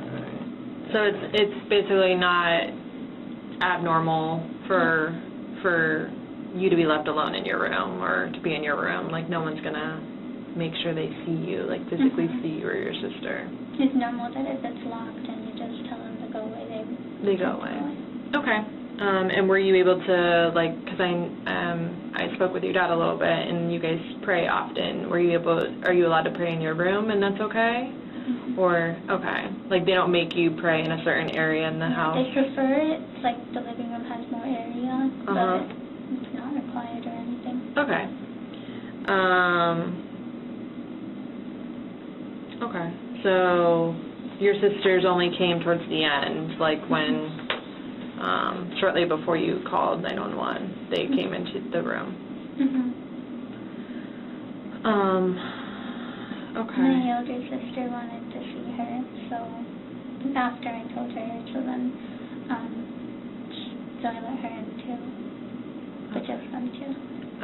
Speaker 4: All right.
Speaker 2: So it's basically not abnormal for you to be left alone in your room or to be in your room. Like, no one's going to make sure they see you, like physically see you or your sister.
Speaker 3: It's normal that if it's locked and you just tell them to go away,
Speaker 2: they go away. Okay. And were you able to, like, because I spoke with your dad a little bit, and you guys pray often. Are you allowed to pray in your room, and that's okay?
Speaker 3: Mm-hmm.
Speaker 2: Or, okay, like they don't make you pray in a certain area in the house?
Speaker 3: They prefer it. It's like the living room has more area,
Speaker 2: Uh-huh.
Speaker 3: but it's not required or anything.
Speaker 2: Okay. Okay. So your sisters only came towards the end, like when, shortly before you called 911, they came into the room. Okay.
Speaker 3: My older sister wanted to see her, so after I told her, so then, so I let her in too, but just them two.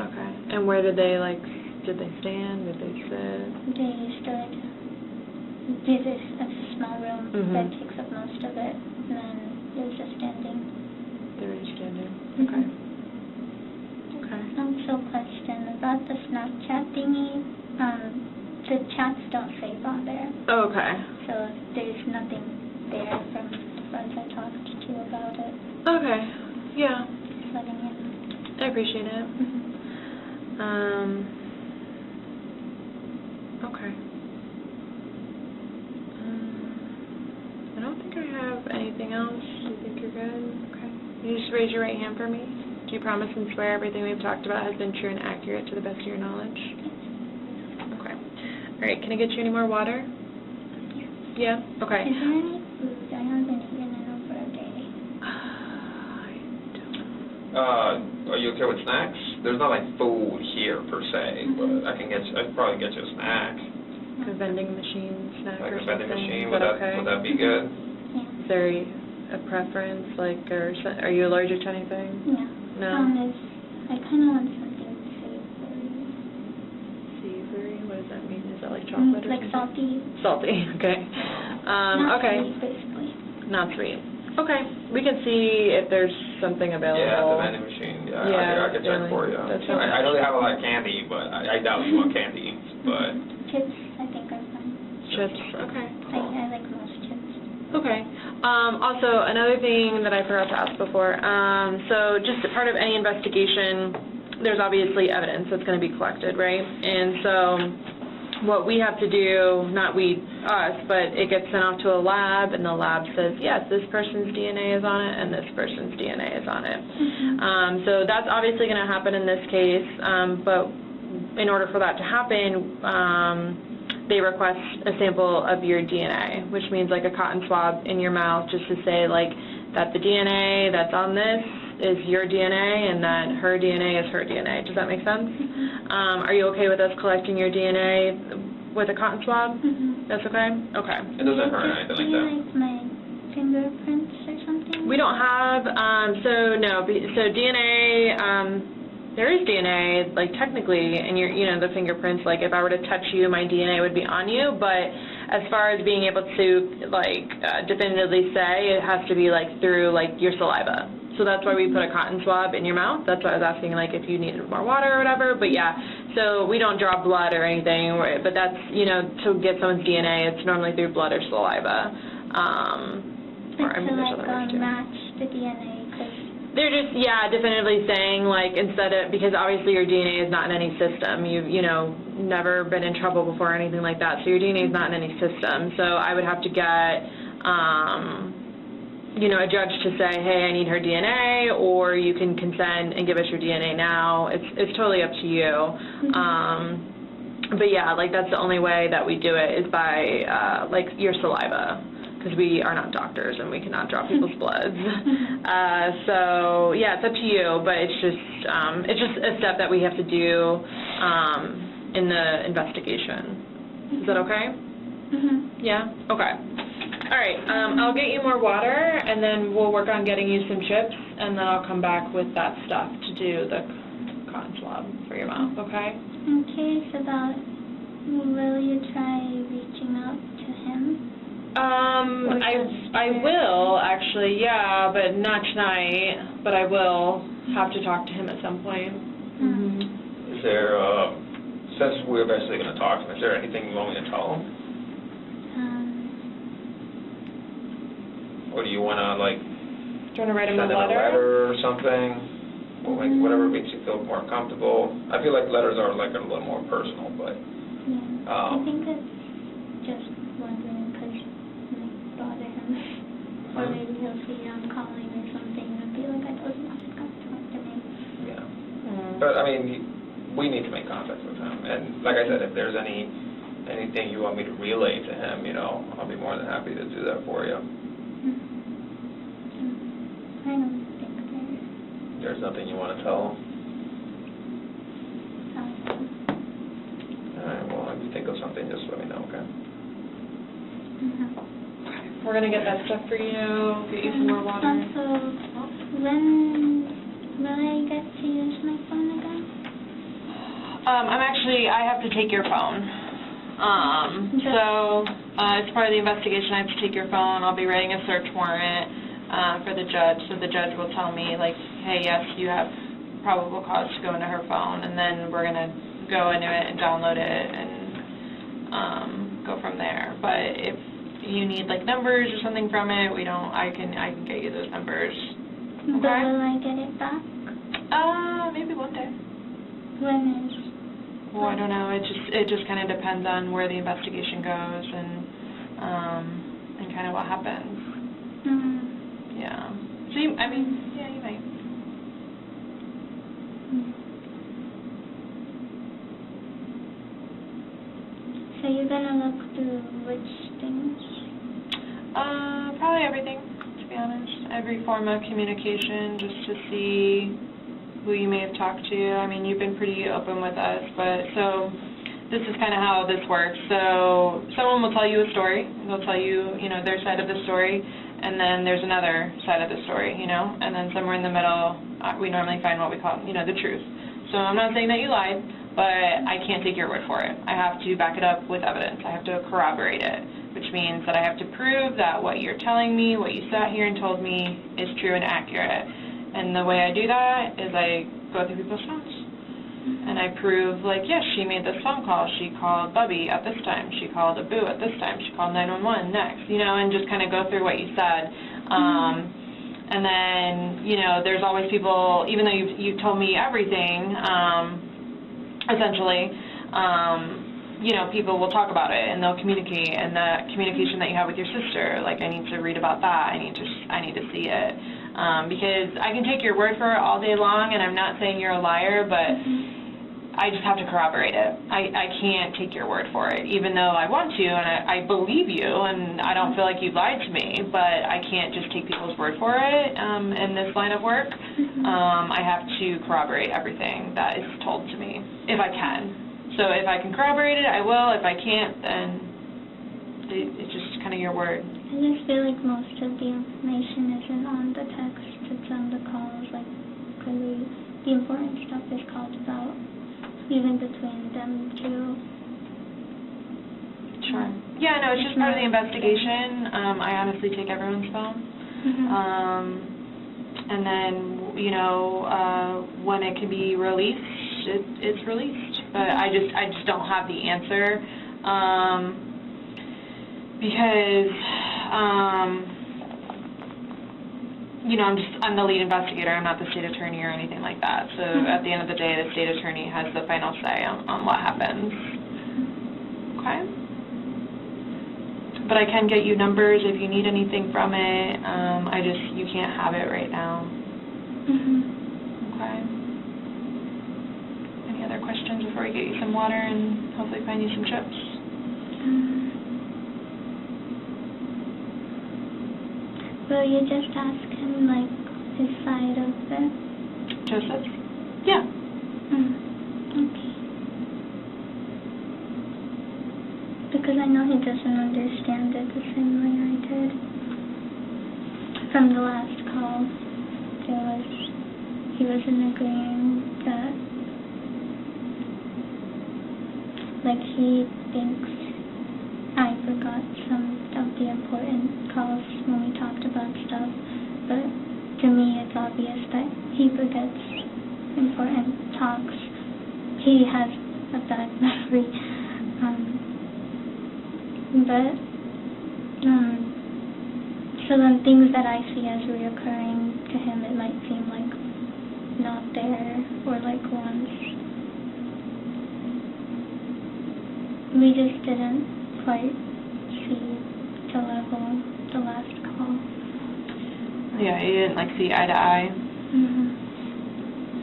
Speaker 2: Okay. And where did they, like, did they stand? Did they sit?
Speaker 3: They stood. This is a small room that takes up most of it, and then they were just standing.
Speaker 2: They were just standing.
Speaker 3: Mm-hmm.
Speaker 2: Okay. Okay.
Speaker 3: Also, question about the Snapchat thingy. The chats don't save on there,
Speaker 2: Okay.
Speaker 3: so there's nothing there from the friends I talked to about it.
Speaker 2: Okay. Yeah.
Speaker 3: Just letting you know.
Speaker 2: I appreciate it.
Speaker 3: Mm-hmm.
Speaker 2: Okay. I don't think I have anything else. You think you're good? Okay. You just raise your right hand for me. Do you promise and swear everything we've talked about has been true and accurate to the best of your knowledge? Okay. All right. Can I get you any more water? Yeah. Okay.
Speaker 3: Is there any food? I haven't eaten in over a day.
Speaker 4: Are you okay with snacks? There's not like food here per se, but I could probably get you a snack.
Speaker 2: Like a vending machine snack
Speaker 4: Like
Speaker 2: or
Speaker 4: a vending
Speaker 2: something?
Speaker 4: machine,
Speaker 2: Is that okay?
Speaker 4: would that be good?
Speaker 3: Yeah.
Speaker 2: Is there a preference, like, or are you allergic to anything?
Speaker 3: Yeah.
Speaker 2: No?
Speaker 3: I kind of want something savory.
Speaker 2: Savory? What does that mean? Is that like chocolate or
Speaker 3: like
Speaker 2: something?
Speaker 3: salty.
Speaker 2: Salty, okay.
Speaker 3: Not
Speaker 2: Okay.
Speaker 3: sweet, basically.
Speaker 2: Not sweet. Okay. We can see if there's something available.
Speaker 4: Yeah, the vending machine. Yeah,
Speaker 2: Yeah,
Speaker 4: I can check for you.
Speaker 2: that's
Speaker 4: I don't have a lot of candy, but I doubt you want candy. But
Speaker 3: Chips, I think, are fine.
Speaker 2: Chips, okay.
Speaker 3: I like most chips.
Speaker 2: Okay. Also, another thing that I forgot to ask before, so just part of any investigation, there's obviously evidence that's going to be collected, right? And so what we have to do, not we, us, but it gets sent off to a lab, and the lab says, yes, this person's DNA is on it, and this person's DNA is on it. So that's obviously going to happen in this case, but in order for that to happen, they request a sample of your DNA, which means like a cotton swab in your mouth just to say like that the DNA that's on this is your DNA and that her DNA is her DNA. Does that make sense? Are you okay with us collecting your DNA with a cotton swab? That's okay? Okay.
Speaker 4: it doesn't hurt or anything like that.
Speaker 3: Like my fingerprints or something?
Speaker 2: We don't have, so DNA, there is DNA, like technically, and the fingerprints, like if I were to touch you, my DNA would be on you, but as far as being able to, like, definitively say, it has to be, like, through, like, your saliva. So that's why we put a cotton swab in your mouth. That's why I was asking, like, if you needed more water or whatever, but yeah, so we don't draw blood or anything, but that's, to get someone's DNA, it's normally through blood or saliva.
Speaker 3: There's other ways too. Match the DNA, because
Speaker 2: they're just, definitively saying, like, because obviously your DNA is not in any system. You've, never been in trouble before or anything like that, so your DNA is not in any system. So I would have to get, a judge to say, hey, I need her DNA, or you can consent and give us your DNA now. It's totally up to you. But yeah, like that's the only way that we do it is by like your saliva, because we are not doctors and we cannot draw people's bloods. So yeah, it's up to you, but it's just a step that we have to do in the investigation. Is that okay?
Speaker 3: Mm-hmm.
Speaker 2: Yeah? Okay. All right, I'll get you more water, and then we'll work on getting you some chips, and then I'll come back with that stuff to do the cotton swab for your mouth, okay?
Speaker 3: I'm curious about, will you try reaching out to him?
Speaker 2: I will, actually, yeah, but not tonight, but I will have to talk to him at some point. Mm-hmm.
Speaker 4: Is there, since we're eventually going to talk to him, is there anything you want me to tell him? Or do you want to, like,
Speaker 2: do you want to write him
Speaker 4: send him a letter or something? Or, like, whatever makes you feel more comfortable. I feel like letters are, like, a little more personal, but...
Speaker 3: Yeah, I think it's just wondering because it might bother him. Or maybe he'll see I'm calling or something and be like, I told you not to come talk to me.
Speaker 4: Yeah. But, I mean, we need to make contact with him. And, like I said, if there's anything you want me to relay to him, you know, I'll be more than happy to do that for you.
Speaker 3: I don't think
Speaker 4: there's nothing you want to tell him? All right, well, if you think of something, just let me know, okay?
Speaker 2: We're going to get that stuff for you, get you some more water.
Speaker 3: Also, when will I get to use my phone again?
Speaker 2: I have to take your phone. So, as part of the investigation, I have to take your phone. I'll be writing a search warrant for the judge, so the judge will tell me, like, hey, yes, you have probable cause to go into her phone, and then we're going to go into it and download it and go from there. But if you need, like, numbers or something from it, I can get you those numbers. Okay?
Speaker 3: But will I get it back?
Speaker 2: Maybe one day.
Speaker 3: When is?
Speaker 2: Well, I don't know. It just kind of depends on where the investigation goes and kind of what happens. Yeah. So you might.
Speaker 3: So you're gonna look through which things?
Speaker 2: Probably everything, to be honest. Every form of communication, just to see who you may have talked to. I mean, you've been pretty open with us, but so this is kind of how this works. So someone will tell you a story. They'll tell you, their side of the story, and then there's another side of the story, and then somewhere in the middle, we normally find what we call, the truth. So I'm not saying that you lied, but I can't take your word for it. I have to back it up with evidence. I have to corroborate it, which means that I have to prove that what you're telling me, what you sat here and told me, is true and accurate. And the way I do that is I go through people's phones. And I prove, like, yes, she made this phone call. She called Bubby at this time. She called Abu at this time. She called 911 next, and just kind of go through what you said. And then, there's always people, even though you've told me everything, essentially, people will talk about it and they'll communicate. And the communication that you have with your sister, like, I need to read about that. I need to see it. Because I can take your word for it all day long, and I'm not saying you're a liar, but I just have to corroborate it. I can't take your word for it, even though I want to, and I believe you, and I don't feel like you lied to me, but I can't just take people's word for it in this line of work. I have to corroborate everything that is told to me, if I can. So if I can corroborate it, I will. If I can't, then it's just kind of your word.
Speaker 3: I just feel like most of the information isn't on the text, it's on the calls, like, clearly the important stuff is called about, even between them two.
Speaker 2: Sure. Yeah, no, it's just part of the investigation. I honestly take everyone's phone. And then, when it can be released, it's released. But I just don't have the answer. Because, I'm the lead investigator. I'm not the state attorney or anything like that. So at the end of the day, the state attorney has the final say on what happens. Okay? But I can get you numbers if you need anything from it. You can't have it right now. Okay? Any other questions before I get you some water and hopefully find you some chips?
Speaker 3: Will you just ask him, like, his side of it?
Speaker 2: Joseph? Yeah.
Speaker 3: Okay. Because I know he doesn't understand it the same way I did. From the last call, he wasn't agreeing that, like, he thinks I forgot some of the important calls when we talked about stuff, but to me it's obvious that he forgets important talks. He has a bad memory. So then things that I see as reoccurring to him, it might seem like not there, or like once. We just didn't quite see the level the last call.
Speaker 2: Yeah, you didn't, like, see eye to eye.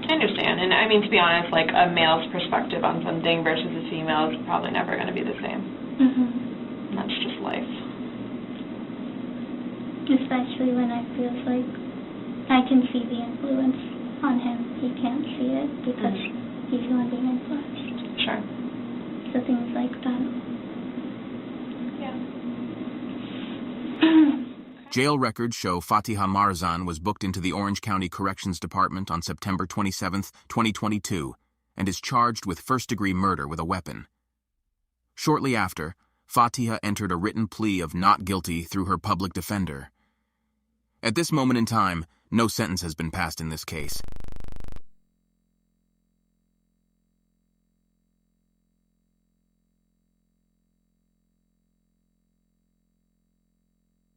Speaker 2: I understand, and I mean, to be honest, like, a male's perspective on something versus a female is probably never going to be the same. And that's just life.
Speaker 3: Especially when I feel like I can see the influence on him. He can't see it because he's the one being influenced.
Speaker 2: Sure.
Speaker 3: So things like that.
Speaker 2: Yeah.
Speaker 1: Jail records show Fatiha Marzan was booked into the Orange County Corrections Department on September 27, 2022, and is charged with first-degree murder with a weapon. Shortly after, Fatiha entered a written plea of not guilty through her public defender. At this moment in time, no sentence has been passed in this case,